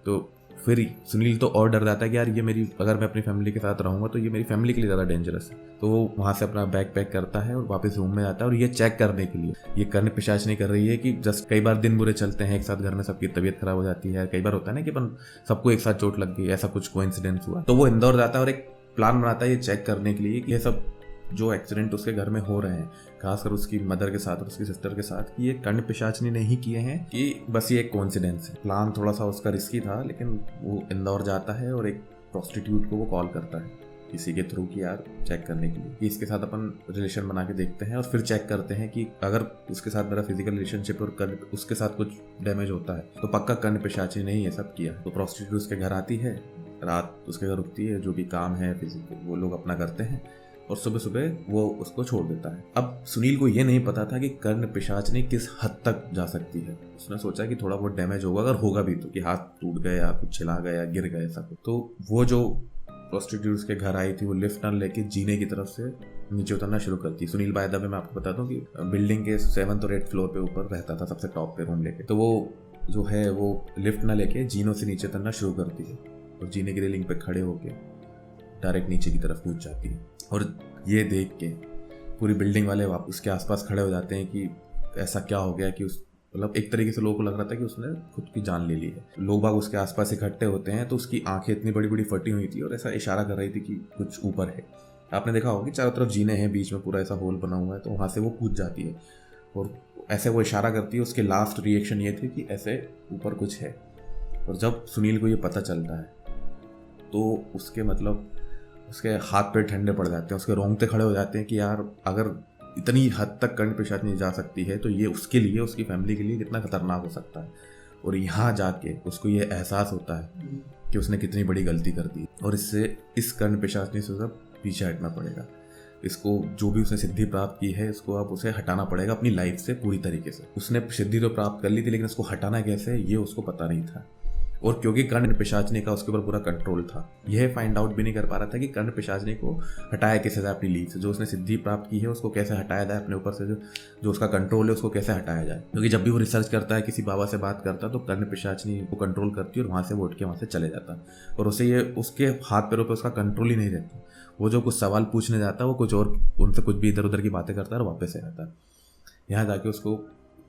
तो फिर सुनील तो और डर जाता है कि यार ये मेरी, अगर मैं अपनी फैमिली के साथ रहूँगा तो ये मेरी फैमिली के लिए ज़्यादा डेंजरस है। तो वो वहाँ से अपना बैग पैक करता है और वापस रूम में आता है, और ये चेक करने के लिए, ये कर्ण पिशाच नहीं कर रही है कि जस्ट कई बार दिन बुरे चलते हैं एक साथ, घर में सबकी तबीयत खराब हो जाती है, कई बार होता है ना कि अपन सबको एक साथ चोट लग गई, ऐसा कुछ कोइंसिडेंस हुआ। तो वो इंदौर जाता है और एक प्लान बनाता है ये चेक करने के लिए कि ये सब जो एक्सीडेंट उसके घर में हो रहे हैं, खासकर उसकी मदर के साथ और उसकी सिस्टर के साथ, कि ये कर्ण पिशाचनी ने ही किए हैं कि बस ये एक कोइंसिडेंस है। प्लान थोड़ा सा उसका रिस्की था, लेकिन वो इंदौर जाता है और एक प्रोस्टिट्यूट को वो कॉल करता है किसी के थ्रू कि यार चेक करने के लिए कि इसके साथ अपन रिलेशन बना के देखते हैं, और फिर चेक करते हैं कि अगर उसके साथ मेरा फिजिकल रिलेशनशिप और उसके साथ कुछ डैमेज होता है तो पक्का कर्ण पिशाचनी ने ही ये सब किया। तो प्रोस्टिट्यूट उसके घर आती है, रात उसके घर रुकती है, जो भी काम है फिजिकल वो लोग अपना करते हैं, और सुबह सुबह वो उसको छोड़ देता है। अब सुनील को ये नहीं पता था कि कर्ण पिशाचनी किस हद तक जा सकती है। उसने सोचा कि थोड़ा बहुत डैमेज होगा, अगर होगा भी तो, कि हाथ टूट गया, कुछ छिला गया, गिर गया, ऐसा कुछ। तो वो जो प्रोस्टिट्यूट के घर आई थी वो लिफ्ट न लेके जीने की तरफ से नीचे उतरना शुरू करती। सुनील बाय द वे मैं आपको बता दूं कि बिल्डिंग के 7th और 8th फ्लोर पे ऊपर रहता था, सबसे टॉप पे रूम लेके। तो वो जो है वो लिफ्ट न लेके जीनों से नीचे उतरना शुरू करती है, और जीने की रेलिंग पे खड़े होके डायरेक्ट नीचे की तरफ कूद जाती है। और ये देख के पूरी बिल्डिंग वाले उसके आसपास खड़े हो जाते हैं कि ऐसा क्या हो गया, कि उस मतलब एक तरीके से लोगों को लग रहा था कि उसने खुद की जान ले ली है। लोग बाग उसके आसपास इकट्ठे होते हैं तो उसकी आंखें इतनी बड़ी बड़ी फटी हुई थी और ऐसा इशारा कर रही थी कि कुछ ऊपर है। आपने देखा होगा कि चारों तरफ जीने हैं, बीच में पूरा ऐसा होल बना हुआ है, तो वहाँ से वो कूद जाती है और ऐसे वो इशारा करती है। उसके लास्ट रिएक्शन ये थे कि ऐसे ऊपर कुछ है। और जब सुनील को ये पता चलता है तो उसके हाथ पैर ठंडे पड़ जाते हैं, उसके रोंगटे खड़े हो जाते हैं कि यार अगर इतनी हद तक कर्ण पिशाचनी जा सकती है तो ये उसके लिए, उसकी फैमिली के लिए कितना खतरनाक हो सकता है। और यहाँ जाके उसको ये एहसास होता है कि उसने कितनी बड़ी गलती कर दी, और इससे इस कर्ण पिशाचनी से सब पीछे हटना पड़ेगा। इसको जो भी उसने सिद्धि प्राप्त की है, इसको अब उसे हटाना पड़ेगा अपनी लाइफ से पूरी तरीके से। उसने सिद्धि तो प्राप्त कर ली थी, लेकिन इसको हटाना कैसे ये उसको पता नहीं था। और क्योंकि कर्ण पिशाचनी का उसके ऊपर पूरा कंट्रोल था, यह फाइंड आउट भी नहीं कर पा रहा था कि कर्ण पिशाचनी को हटाया कैसे जाए अपनी लीव से। जो उसने सिद्धि प्राप्त की है उसको कैसे हटाया जाए अपने ऊपर से, जो उसका कंट्रोल है उसको कैसे हटाया जाए। क्योंकि जब भी वो रिसर्च करता है, किसी बाबा से बात करता, तो कर्ण पिशाचनी को कंट्रोल करती है और वहाँ से वो उठ के वहाँ से चले जाता, और उसे ये उसके हाथ पैरों पर उसका कंट्रोल ही नहीं रहता। वो जो कुछ सवाल पूछने जाता है वो कुछ और, उनसे कुछ भी इधर उधर की बातें करता है और वापस आ जाता है। यहाँ जाके उसको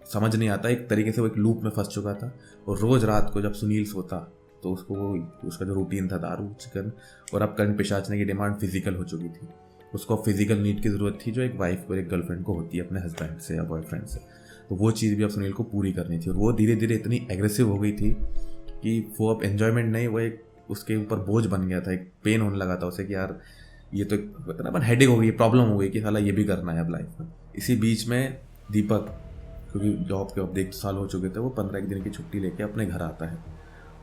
समझ नहीं आता, एक तरीके से वो एक लूप में फंस चुका था। और रोज रात को जब सुनील सोता तो उसको उसका जो रूटीन था दारू चिकन, और अब कर्ण पिशाचने की डिमांड फिजिकल हो चुकी थी। उसको फिजिकल नीड की ज़रूरत थी जो एक वाइफ और एक गर्लफ्रेंड को होती है अपने हस्बैंड से या बॉयफ्रेंड से। तो वो चीज़ भी अब सुनील को पूरी करनी थी, और वो धीरे धीरे इतनी एग्रेसिव हो गई थी कि वो अब एन्जॉयमेंट नहीं, वो एक उसके ऊपर बोझ बन गया था, एक पेन होने लगा था उसे कि यार ये तो एक ना हेडेक हो गई, प्रॉब्लम हो गई कि साला ये भी करना है अब लाइफ में। इसी बीच में दीपक, क्योंकि जॉब के अब 1 साल हो चुके थे, वो 15 दिन की छुट्टी लेके अपने घर आता है।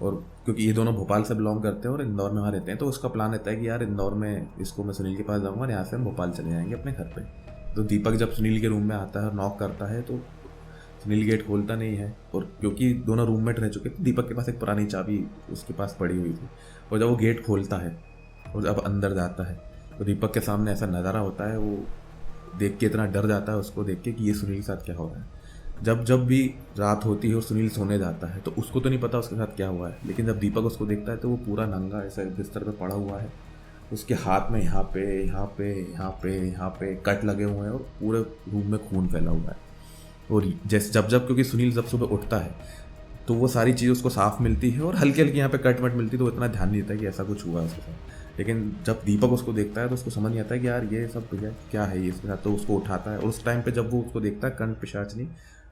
और क्योंकि ये दोनों भोपाल से बिलोंग करते हैं और इंदौर में वहाँ रहते हैं, तो उसका प्लान रहता है कि यार इंदौर में इसको मैं सुनील के पास जाऊँगा और यहाँ से हम भोपाल चले जाएंगे अपने घर पे। तो दीपक जब सुनील के रूम में आता है और नॉक करता है तो सुनील गेट खोलता नहीं है, और क्योंकि दोनों रूममेट रह चुके थे, दीपक के पास एक पुरानी चाबी उसके पास पड़ी हुई थी। और जब वो गेट खोलता है और जब अंदर जाता है तो दीपक के सामने ऐसा नज़ारा होता है, वो देख के इतना डर जाता है उसको देख के कि ये सुनील के साथ क्या हो रहा है। जब जब भी रात होती है और सुनील सोने जाता है तो उसको तो नहीं पता उसके साथ क्या हुआ है, लेकिन जब दीपक उसको देखता है तो वो पूरा नंगा ऐसा बिस्तर पे पड़ा हुआ है, उसके हाथ में यहाँ पे यहाँ पे यहाँ पे यहाँ पे कट लगे हुए हैं और पूरे रूम में खून फैला हुआ है। और जैसे जब जब क्योंकि सुनील जब सुबह उठता है तो वो सारी चीज़ उसको साफ मिलती है और हल्की हल्की यहाँ पे कट वट मिलती है, तो इतना ध्यान नहीं देता कि ऐसा कुछ हुआ उसके साथ। लेकिन जब दीपक उसको देखता है तो उसको समझ नहीं आता है कि यार ये सब भैया क्या है ये इसके साथ, तो उसको उठाता है। और उस टाइम पे जब वो उसको देखता है कर्ण पिशाचनी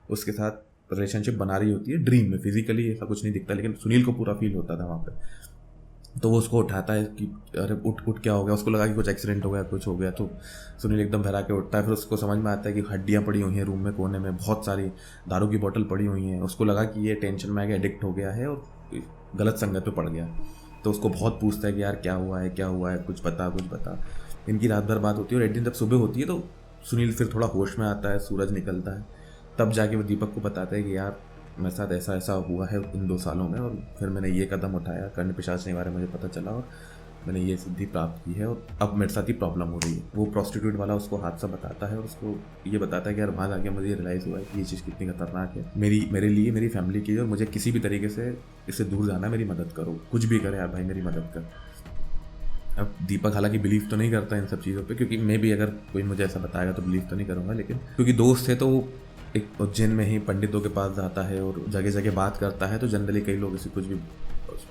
उसके साथ रिलेशनशिप बना रही होती है ड्रीम में, फिजिकली ऐसा कुछ नहीं दिखता लेकिन सुनील को पूरा फील होता था वहाँ पे। तो वो उसको उठाता है कि अरे उठ उठ क्या हो गया, उसको लगा कि कुछ एक्सीडेंट हो गया कुछ हो गया। तो सुनील एकदम भरा के उठता है, फिर उसको समझ में आता है कि हड्डियाँ पड़ी हुई हैं रूम में कोने में, बहुत सारी दारू की बोतल पड़ी हुई हैं। उसको लगा कि ये टेंशन में आके एडिक्ट हो गया है और गलत संगत पे पड़ गया। तो उसको बहुत पूछता है कि यार क्या हुआ है क्या हुआ है, कुछ बता। इनकी रात भर बात होती है और एक दिन जब सुबह होती है तो सुनील फिर थोड़ा होश में आता है, सूरज निकलता है, तब जाके वो दीपक को बताता है कि यार मेरे साथ ऐसा ऐसा हुआ है इन 2 सालों में, और फिर मैंने ये कदम उठाया, कर्ण पिशाचनी के बारे में मुझे पता चला और मैंने ये सिद्धि प्राप्त की है और अब मेरे साथ ही प्रॉब्लम हो रही है। वो प्रोस्टिट्यूट वाला उसको हादसा बताता है और उसको ये बताता है कि यार वहाँ जाके मुझे रियलाइज़ हुआ है कि ये चीज़ कितनी खतरनाक है मेरे लिए, मेरी फैमिली के लिए, और मुझे किसी भी तरीके से इससे दूर जाना है, मेरी मदद करो, कुछ भी करे यार भाई मेरी मदद कर। अब दीपक हालांकि बिलीव तो नहीं करता इन सब चीज़ों पे, क्योंकि मैं भी अगर कोई मुझे ऐसा बताएगा तो बिलीव तो नहीं करूँगा, लेकिन क्योंकि दोस्त है तो वो एक उज्जैन में ही पंडितों के पास जाता है और जगह जगह बात करता है, तो जनरली कई लोग इसे कुछ भी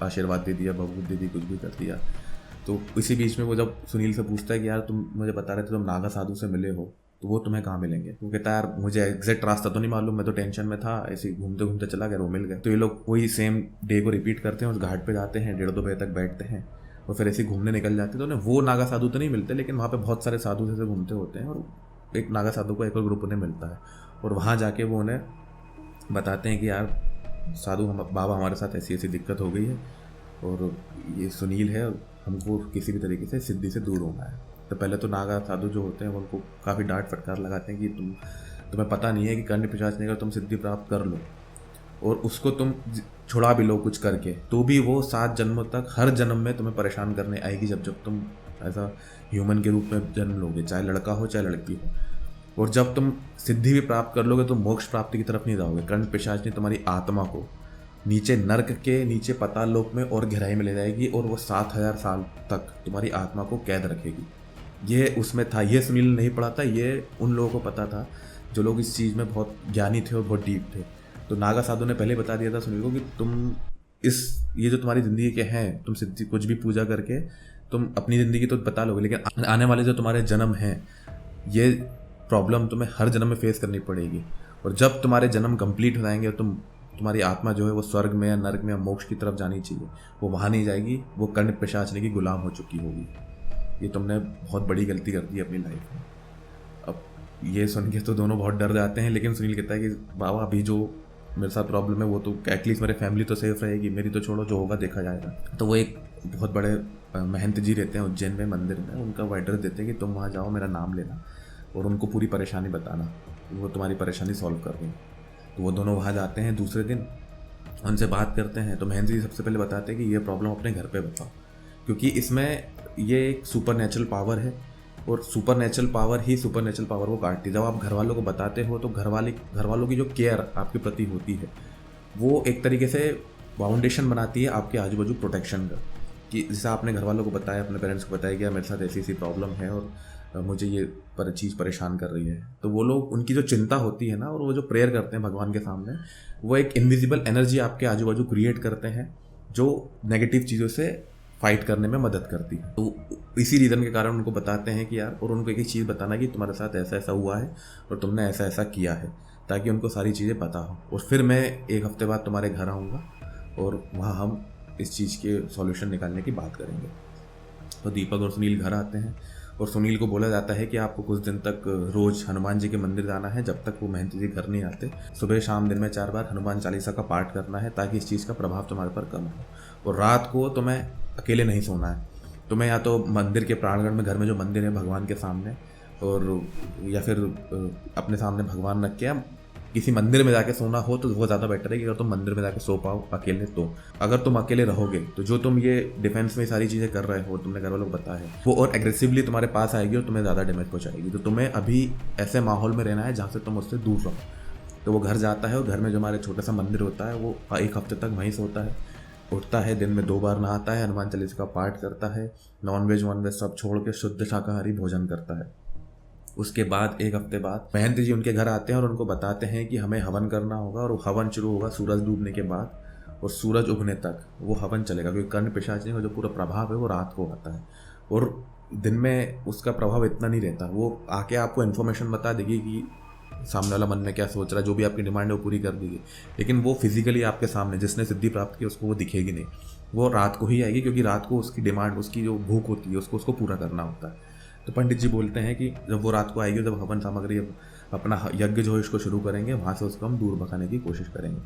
आशीर्वाद दे दिया, बबूत दे दी, कुछ भी कर दिया। तो इसी बीच में वो जब सुनील से पूछता है कि यार तुम मुझे बता रहे थे तुम नागा साधु से मिले हो, तो वो तुम्हें कहाँ मिलेंगे? वो कहता है यार मुझे एग्जैक्ट रास्ता तो नहीं मालूम, मैं तो टेंशन में था, ऐसे घूमते घूमते चला गया, वो मिल गए। तो ये लोग वही सेम डे को रिपीट करते हैं, उस घाट पे जाते हैं, 1:30-2 बजे तक बैठते हैं और फिर ऐसे घूमने निकल जाते हैं। तो उन्हें वो नागा साधु तो नहीं मिलते, लेकिन वहाँ पे बहुत सारे साधु जैसे घूमते होते हैं और एक नागा साधु को एक और ग्रुप उन्हें मिलता है और वहाँ जाके वो उन्हें बताते हैं कि यार साधु बाबा हमारे साथ ऐसी ऐसी दिक्कत हो गई है और ये सुनील है, हमको किसी भी तरीके से सिद्धि से दूर होना है। तो पहले तो नागा साधु जो होते हैं वो उनको काफ़ी डांट फटकार लगाते हैं कि तुम्हें पता नहीं है कि कर्ण पिशाच नहीं, तुम सिद्धि प्राप्त कर लो और उसको तुम छुड़ा भी लो कुछ करके, तो भी वो 7 जन्मों तक हर जन्म में तुम्हें परेशान करने आएगी जब जब तुम ऐसा ह्यूमन के रूप में जन्म लोगे, चाहे लड़का हो चाहे लड़की हो। और जब तुम सिद्धि भी प्राप्त कर लोगे तो मोक्ष प्राप्ति की तरफ नहीं जाओगे, कर्ण पिशाच तुम्हारी आत्मा को नीचे नर्क के नीचे पाताल लोक में और गहराई में ले जाएगी और वो 7000 साल तक तुम्हारी आत्मा को कैद रखेगी। ये उसमें था, ये सुनील नहीं पढ़ा था, ये उन लोगों को पता था जो लोग इस चीज़ में बहुत ज्ञानी थे और बहुत डीप थे। तो नागा साधु ने पहले बता दिया था सुनील को कि तुम ये जो तुम्हारी ज़िंदगी के हैं, तुम सिद्धि कुछ भी पूजा करके तुम अपनी ज़िंदगी तो बता लोगे, लेकिन आने वाले जो तुम्हारे जन्म हैं ये प्रॉब्लम तुम्हें हर जन्म में फेस करनी पड़ेगी। और जब तुम्हारे जन्म कंप्लीट हो जाएंगे और तुम्हारी आत्मा जो है वो स्वर्ग में या नर्क में या मोक्ष की तरफ जानी चाहिए, वो वहाँ नहीं जाएगी, वो कर्ण पिशाचनी की गुलाम हो चुकी होगी। ये तुमने बहुत बड़ी गलती कर दी अपनी लाइफ में। अब ये सुन के तो दोनों बहुत डर जाते हैं, लेकिन सुनील कहता है कि बाबा अभी जो मेरे साथ प्रॉब्लम है वो तो एटलीस्ट मेरे फैमिली तो सेफ रहेगी, मेरी तो छोड़ो, जो होगा देखा जाएगा। तो वो एक बहुत बड़े महंत जी रहते हैं उज्जैन में मंदिर में, उनका वो एड्रेस देते हैं कि तुम वहाँ जाओ, मेरा नाम लेना और उनको पूरी परेशानी बताना, वो तुम्हारी परेशानी सॉल्व कर देंगे। तो वो दोनों वहाँ जाते हैं, दूसरे दिन उनसे बात करते हैं। तो महंत जी सबसे पहले बताते हैं कि ये प्रॉब्लम अपने घर पे बताओ, क्योंकि इसमें ये एक सुपर नेचुरल पावर है और सुपर नेचुरल पावर ही सुपर नेचुरल पावर को काटती है। जब आप घर वालों को बताते हो तो घर वालों की जो केयर आपके प्रति होती है वो एक तरीके से फाउंडेशन बनाती है आपके आजू बाजू प्रोटेक्शन का, कि जैसे आपने घर वालों को बताया, अपने पेरेंट्स को बताया कि मेरे साथ ऐसी ऐसी प्रॉब्लम है और मुझे ये चीज़ परेशान कर रही है, तो वो लोग उनकी जो चिंता होती है ना और वो जो प्रेयर करते हैं भगवान के सामने, वो एक इनविजिबल एनर्जी आपके आजू बाजू क्रिएट करते हैं जो नेगेटिव चीज़ों से फाइट करने में मदद करती है। तो इसी रीज़न के कारण उनको बताते हैं कि यार, और उनको एक चीज़ बताना कि तुम्हारे साथ ऐसा ऐसा हुआ है और तुमने ऐसा ऐसा किया है, ताकि उनको सारी चीज़ें पता हो। और फिर मैं 1 हफ्ते बाद तुम्हारे घर आऊँगा और वहाँ हम इस चीज़ के सॉल्यूशन निकालने की बात करेंगे। तो दीपक और सुनील घर आते हैं और सुनील को बोला जाता है कि आपको कुछ दिन तक रोज़ हनुमान जी के मंदिर जाना है, जब तक वो महंत जी घर नहीं आते। सुबह शाम दिन में 4 बार हनुमान चालीसा का पाठ करना है, ताकि इस चीज़ का प्रभाव तुम्हारे पर कम हो। और रात को तुम्हें अकेले नहीं सोना है, तुम्हें या तो मंदिर के प्रांगण में, घर में जो मंदिर है भगवान के सामने, और या फिर अपने सामने भगवान रख के किसी मंदिर में जाके सोना हो तो वो ज़्यादा बेटर है कि अगर तुम मंदिर में जाके सो पाओ अकेले। तो अगर तुम अकेले रहोगे तो जो तुम ये डिफेंस में सारी चीज़ें कर रहे हो, तुमने घर वालों को बताया है, वो और एग्रेसिवली तुम्हारे पास आएगी और तुम्हें ज़्यादा डैमेज पहुँचाएगी। तो तुम्हें अभी ऐसे माहौल में रहना है जहाँ से तुम उससे दूर रहो। तो वो घर जाता है और घर में जो हमारे छोटा सा मंदिर होता है वो 1 हफ्ते तक वहीं सोता है, उठता है, दिन में 2 बार नहाता है, हनुमान चालीसा का पाठ करता है, नॉनवेज वॉनवेज सब छोड़ के शुद्ध शाकाहारी भोजन करता है। उसके बाद 1 हफ्ते बाद महंत जी उनके घर आते हैं और उनको बताते हैं कि हमें हवन करना होगा, और वो हवन शुरू होगा सूरज डूबने के बाद, और सूरज उगने तक वो हवन चलेगा, क्योंकि कर्ण पिशाचिनी का जो पूरा प्रभाव है वो रात को आता है, और दिन में उसका प्रभाव इतना नहीं रहता। वो आके आपको इन्फॉर्मेशन बता देगी कि सामने वाला मन में क्या सोच रहा है, जो भी आपकी डिमांड है वो पूरी कर देगी, लेकिन वो फिजिकली आपके सामने जिसने सिद्धि प्राप्त की उसको वो दिखेगी नहीं, वो रात को ही आएगी, क्योंकि रात को उसकी डिमांड, उसकी जो भूख होती है उसको पूरा करना होता है। तो पंडित जी बोलते हैं कि जब वो रात को आएगी, जब हवन सामग्री अपना यज्ञ जो है इसको शुरू करेंगे, वहाँ से उसको हम दूर भगाने की कोशिश करेंगे।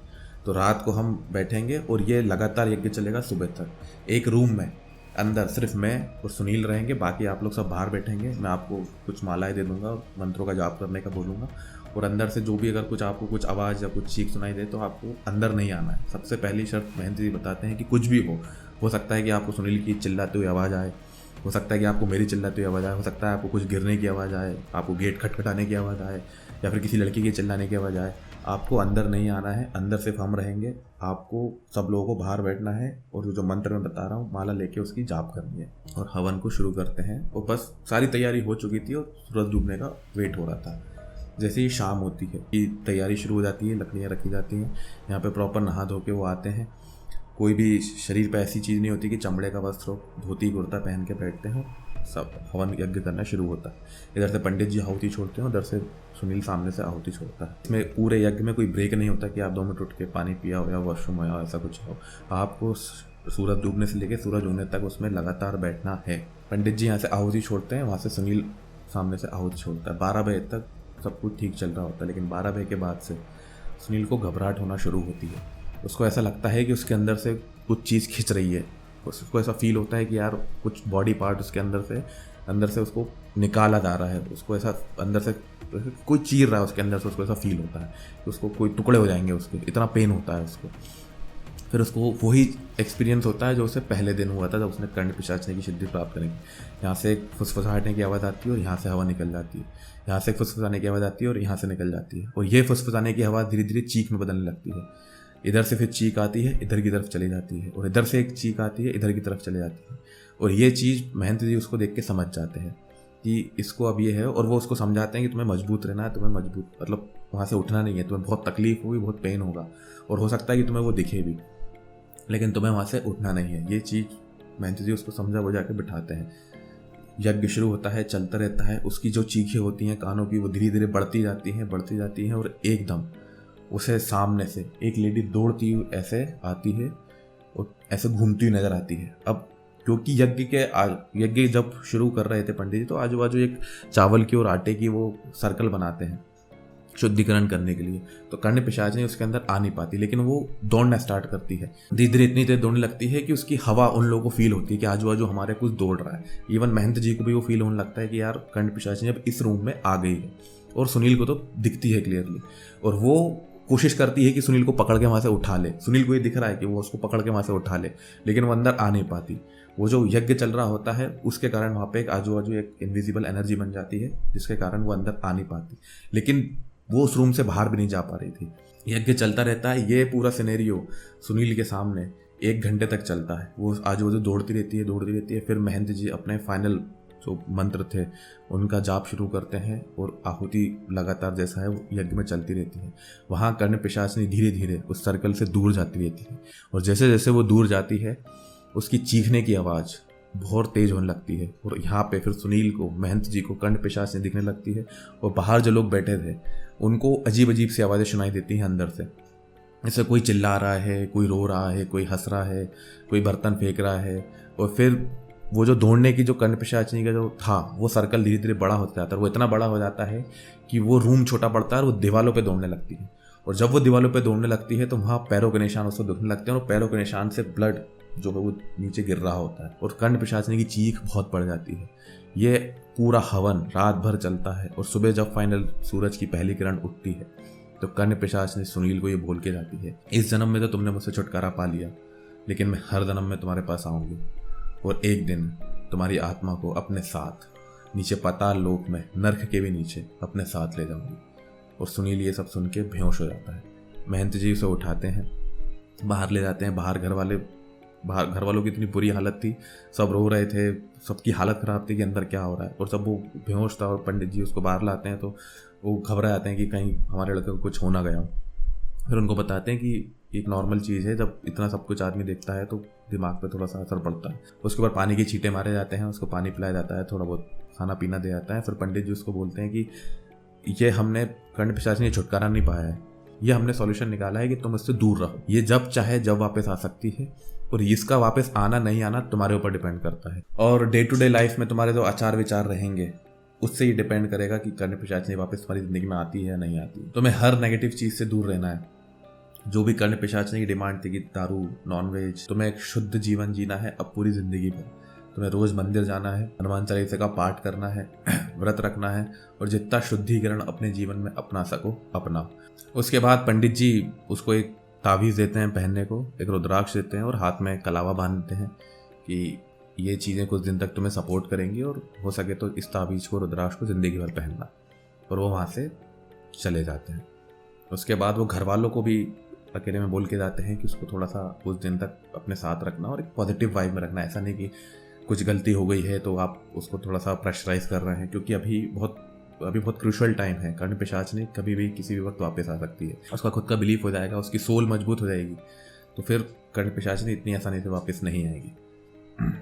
तो रात को हम बैठेंगे और ये लगातार यज्ञ चलेगा सुबह तक। एक रूम में अंदर सिर्फ मैं और सुनील रहेंगे, बाकी आप लोग सब बाहर बैठेंगे। मैं आपको कुछ मालाएं दे दूंगा, मंत्रों का जाप करने का बोलूँगा, और अंदर से जो भी अगर कुछ आपको कुछ आवाज़ या कुछ चीख सुनाई दे तो आपको अंदर नहीं आना है। सबसे पहली शर्त महंत जी बताते हैं कि कुछ भी हो सकता है कि आपको सुनील की चिल्लाते हुए आवाज़ आए, हो सकता है कि आपको मेरी चिल्लाती हुई आवाज़ आए, हो सकता है आपको कुछ गिरने की आवाज़ आए, आपको गेट खटखटाने की आवाज़ आए, या फिर किसी लड़की के चिल्लाने की आवाज़ आए। आपको अंदर नहीं आना है, अंदर सिर्फ हम रहेंगे। आपको सब लोगों को बाहर बैठना है और जो मंत्र मैं बता रहा हूँ माला लेके उसकी जाप करनी है, और हवन को शुरू करते हैं। और बस सारी तैयारी हो चुकी थी और सूरज डूबने का वेट हो रहा था। जैसे ही शाम होती है कि तैयारी शुरू हो जाती है, लकड़ियाँ रखी जाती हैं, यहाँ पे प्रॉपर नहा धो के वो आते हैं। कोई भी शरीर पे ऐसी चीज़ नहीं होती कि चमड़े का वस्त्र हो, धोती कुर्ता पहन के बैठते हैं, सब हवन यज्ञ करना शुरू होता है। इधर से पंडित जी आहुति छोड़ते हैं, उधर से सुनील सामने से आहुति छोड़ता है। इसमें पूरे यज्ञ में कोई ब्रेक नहीं होता कि आप 2 मिनट उठ के पानी पिया हो या वॉशरूम आया हो, ऐसा कुछ हो। आपको सूरज डूबने से लेकर सूरज होने तक उसमें लगातार बैठना है। पंडित जी यहाँ से आहुति छोड़ते हैं, वहाँ से सुनील सामने से आहुति छोड़ता है। 12 बजे तक सब कुछ ठीक चल रहा होता है, लेकिन 12 बजे के बाद से सुनील को घबराहट होना शुरू होती है। उसको ऐसा लगता है कि उसके अंदर से कुछ चीज़ खिंच रही है। उसको ऐसा फील होता है कि यार कुछ बॉडी पार्ट उसके अंदर से उसको निकाला जा रहा है। उसको ऐसा अंदर से कोई चीर रहा है उसके अंदर से, उसको ऐसा फील होता है कि उसको कोई टुकड़े हो जाएंगे उसके, इतना पेन होता है उसको। फिर उसको वही एक्सपीरियंस होता है जो उसे पहले दिन हुआ था जब उसने कर्ण पिशाचने की सिद्धि प्राप्त करी। यहाँ से एक फुसफुसाहटने की आवाज़ आती है और यहाँ से हवा निकल जाती है, यहाँ से फुसफुसाने की आवाज़ आती है और यहाँ से निकल जाती है, और ये फुसफुसाने की आवाज़ धीरे धीरे चीख में बदलने लगती है। इधर से फिर चीख आती है, इधर की तरफ चली जाती है, और इधर से एक चीख आती है, इधर की तरफ चली जाती है। और ये चीज़ महंत जी उसको देख के समझ जाते हैं कि इसको अब ये है, और वो उसको समझाते हैं कि तुम्हें मजबूत रहना है, तुम्हें मजबूत मतलब वहाँ से उठना नहीं है, तुम्हें बहुत तकलीफ होगी, बहुत पेन होगा, और हो सकता है कि तुम्हें वो दिखे भी, लेकिन तुम्हें वहाँ से उठना नहीं है। ये चीज़ महंत जी उसको समझा बुझा के बिठाते हैं। यज्ञ शुरू होता है, चलता रहता है। उसकी जो चीखें होती हैं कानों की, वो धीरे धीरे बढ़ती जाती हैं, और एकदम उसे सामने से एक लेडी दौड़ती हुई ऐसे आती है और ऐसे घूमती हुई नजर आती है। अब क्योंकि यज्ञ जब शुरू कर रहे थे पंडित जी, तो आजू बाजू एक चावल की और आटे की वो सर्कल बनाते हैं शुद्धिकरण करने के लिए। तो कर्ण पिशाचिनी उसके अंदर आ नहीं पाती, लेकिन वो दौड़ना स्टार्ट करती है। धीरे धीरे इतनी देर दौड़ने लगती है कि उसकी हवा उन लोगों को फील होती है कि आजू बाजू हमारे कुछ दौड़ रहा है। इवन महंत जी को भी वो फील होने लगता है कि यार कर्ण पिशाचिनी अब इस रूम में आ गई है, और सुनील को तो दिखती है क्लियरली, और वो कोशिश करती है कि सुनील को पकड़ के वहाँ से उठा ले। सुनील को ये दिख रहा है कि वो उसको पकड़ के वहाँ से उठा ले, लेकिन वो अंदर आ नहीं पाती। वो जो यज्ञ चल रहा होता है उसके कारण वहाँ पे एक आजू बाजू एक इनविजिबल एनर्जी बन जाती है, जिसके कारण वो अंदर आ नहीं पाती। लेकिन वो उस रूम से बाहर भी नहीं जा पा रही थी। यज्ञ चलता रहता है। ये पूरा सिनेरियो सुनील के सामने 1 घंटे तक चलता है। वो आजू बाजू दौड़ती रहती है। फिर महंत जी अपने फाइनल जो मंत्र थे उनका जाप शुरू करते हैं और आहुति लगातार जैसा है वो यज्ञ में चलती रहती है। वहाँ कर्ण पिशाचिनी धीरे धीरे उस सर्कल से दूर जाती रहती है और जैसे जैसे वो दूर जाती है उसकी चीखने की आवाज़ बहुत तेज होने लगती है। और यहाँ पे फिर सुनील को, महंत जी को कर्ण पिशाचिनी दिखने लगती है और बाहर जो लोग बैठे थे उनको अजीब अजीब सी आवाज़ें सुनाई देती हैं अंदर से। जैसे कोई चिल्ला रहा है, कोई रो रहा है, कोई हंस रहा है, कोई बर्तन फेंक रहा है। और फिर वो जो दौड़ने की जो कर्ण पिशाचिनी का जो था वो सर्कल धीरे धीरे बड़ा होता जाता है। वो इतना बड़ा हो जाता है कि वो रूम छोटा पड़ता है और वो दीवालों पे दौड़ने लगती है। और जब वो दीवालों पे दौड़ने लगती है तो वहाँ पैरों के निशान उसको दिखने लगते हैं और पैरों के निशान से ब्लड जो है वो नीचे गिर रहा होता है और कर्ण पिशाचिनी की चीख बहुत बढ़ जाती है। ये पूरा हवन रात भर चलता है और सुबह जब फाइनल सूरज की पहली किरण उठती है तो कर्ण पिशाचिनी सुनील को ये बोल के जाती है, इस जन्म में तो तुमने मुझसे छुटकारा पा लिया, लेकिन मैं हर जन्म में तुम्हारे पास आऊंगी और एक दिन तुम्हारी आत्मा को अपने साथ नीचे पाताल लोक में, नर्क के भी नीचे अपने साथ ले जाऊंगी। और सुनील ये सब सुन के बेहोश हो जाता है। महंत जी उसे उठाते हैं, बाहर ले जाते हैं। बाहर घर वालों की इतनी बुरी हालत थी, सब रो रहे थे, सबकी हालत ख़राब थी कि अंदर क्या हो रहा है। और जब वो बेहोश था और पंडित जी उसको बाहर लाते हैं तो वो घबरा जाते हैं कि कहीं हमारे लड़के को कुछ हो ना गया हो। फिर उनको बताते हैं कि एक नॉर्मल चीज़ है, जब इतना सब कुछ आदमी देखता है तो दिमाग पे थोड़ा सा असर पड़ता है। उसके बाद पानी के छींटे मारे जाते हैं, उसको पानी पिलाया जाता है, थोड़ा बहुत खाना पीना दिया जाता है। फिर पंडित जी उसको बोलते हैं कि ये हमने कर्ण पिशाचिनी छुटकारा नहीं पाया है, ये हमने सॉल्यूशन निकाला है कि तुम इससे दूर रहो। ये जब चाहे जब वापस आ सकती है और इसका वापस आना नहीं आना तुम्हारे ऊपर डिपेंड करता है। और डे टू डे लाइफ में तुम्हारे जो आचार विचार रहेंगे उससे ही डिपेंड करेगा कि कर्ण पिशाचिनी वापस तुम्हारी जिंदगी में आती है या नहीं आती है। तुम्हें हर नेगेटिव चीज़ से दूर रहना है। जो भी कर्ण पिशाचिनी की डिमांड थी कि दारू, नॉनवेज, तुम्हें एक शुद्ध जीवन जीना है अब पूरी जिंदगी भर। तुम्हें रोज़ मंदिर जाना है, हनुमान चालीसा का पाठ करना है, व्रत रखना है और जितना शुद्धिकरण अपने जीवन में अपना सको अपना। उसके बाद पंडित जी उसको एक तावीज़ देते हैं पहनने को, एक रुद्राक्ष देते हैं और हाथ में कलावा बांधते हैं कि ये चीज़ें कुछ दिन तक तुम्हें सपोर्ट करेंगी और हो सके तो इस तावीज़ को, रुद्राक्ष को ज़िंदगी भर पहनना। और वो वहाँ से चले जाते हैं। उसके बाद वो घर वालों को भी अकेले में बोल के जाते हैं कि उसको थोड़ा सा कुछ दिन तक अपने साथ रखना और एक पॉजिटिव वाइब में रखना। ऐसा नहीं कि कुछ गलती हो गई है तो आप उसको थोड़ा सा प्रेशराइज कर रहे हैं, क्योंकि अभी बहुत क्रूशल टाइम है। कर्ण पिशाचिनी कभी भी किसी भी वक्त वापस आ सकती है। उसका खुद का बिलीफ हो जाएगा, उसकी सोल मजबूत हो जाएगी, तो फिर कर्ण पिशाचिनी इतनी आसानी से वापस नहीं आएगी।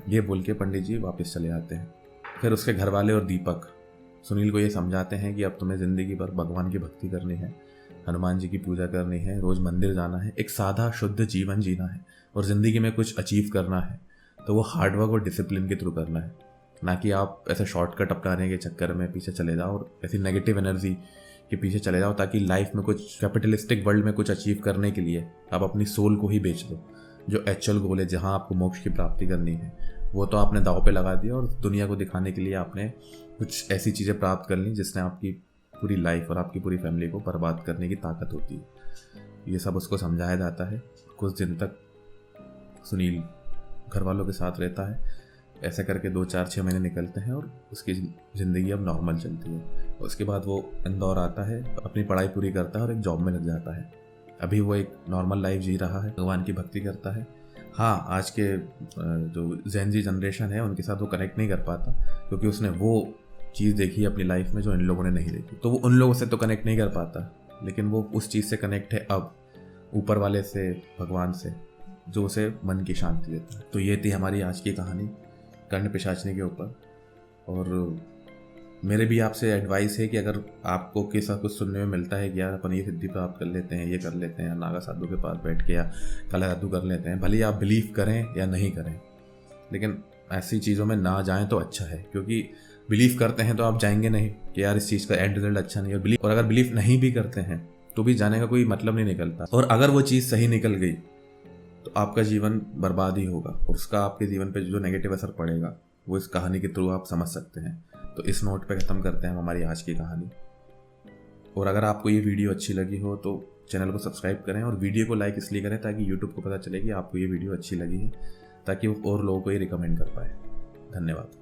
ये बोल के पंडित जी वापस चले जाते हैं। फिर उसके घर वाले और दीपक सुनील को ये समझाते हैं कि अब तुम्हें ज़िंदगी भर भगवान की भक्ति करनी है, हनुमान जी की पूजा करनी है, रोज़ मंदिर जाना है, एक सादा शुद्ध जीवन जीना है और ज़िंदगी में कुछ अचीव करना है तो वो हार्डवर्क और डिसिप्लिन के थ्रू करना है, ना कि आप ऐसे शॉर्टकट अपनाने के चक्कर में पीछे चले जाओ और ऐसी नेगेटिव एनर्जी के पीछे चले जाओ ताकि लाइफ में कुछ कैपिटलिस्टिक वर्ल्ड में कुछ अचीव करने के लिए आप अपनी सोल को ही बेच दो। जो एक्चुअल गोल है, जहाँ आपको मोक्ष की प्राप्ति करनी है, वो तो आपने दांव पे लगा दिया और दुनिया को दिखाने के लिए आपने कुछ ऐसी चीज़ें प्राप्त कर ली जिसने आपकी पूरी लाइफ और आपकी पूरी फैमिली को बर्बाद करने की ताकत होती है। ये सब उसको समझाया जाता है। कुछ दिन तक सुनील घर वालों के साथ रहता है। ऐसे करके 2-4-6 महीने निकलते हैं और उसकी ज़िंदगी अब नॉर्मल चलती है। उसके बाद वो इंदौर आता है, अपनी पढ़ाई पूरी करता है और एक जॉब में लग जाता है। अभी वो एक नॉर्मल लाइफ जी रहा है, भगवान की भक्ति करता है। हाँ, आज के जो जेन जी जनरेशन है उनके साथ वो कनेक्ट नहीं कर पाता, क्योंकि उसने वो चीज़ देखी अपनी लाइफ में जो इन लोगों ने नहीं देखी, तो वो उन लोगों से तो कनेक्ट नहीं कर पाता, लेकिन वो उस चीज़ से कनेक्ट है अब, ऊपर वाले से, भगवान से, जो उसे मन की शांति देता है। तो ये थी हमारी आज की कहानी कर्ण पिशाचिनी के ऊपर। और मेरे भी आपसे एडवाइस है कि अगर आपको कैसा कुछ सुनने में मिलता है कि यार अपन ये सिद्धि प्राप्त कर लेते हैं, ये कर लेते हैं, या नागा साधु के पास बैठ के या काला जादू कर लेते हैं, भले आप बिलीव करें या नहीं करें, लेकिन ऐसी चीज़ों में ना जाएं तो अच्छा है। क्योंकि बिलीव करते हैं तो आप जाएंगे नहीं कि यार इस चीज़ का एंड रिजल्ट अच्छा नहीं है, और अगर बिलीव नहीं भी करते हैं तो भी जाने का कोई मतलब नहीं निकलता। और अगर वो चीज़ सही निकल गई तो आपका जीवन बर्बाद ही होगा और उसका आपके जीवन पे जो नेगेटिव असर पड़ेगा वो इस कहानी के थ्रू आप समझ सकते हैं। तो इस नोट पे ख़त्म करते हैं हमारी आज की कहानी। और अगर आपको ये वीडियो अच्छी लगी हो तो चैनल को सब्सक्राइब करें और वीडियो को लाइक इसलिए करें ताकि यूट्यूब को पता चले कि आपको ये वीडियो अच्छी लगी है, ताकि वो और लोगों को ये रिकमेंड कर पाए। धन्यवाद।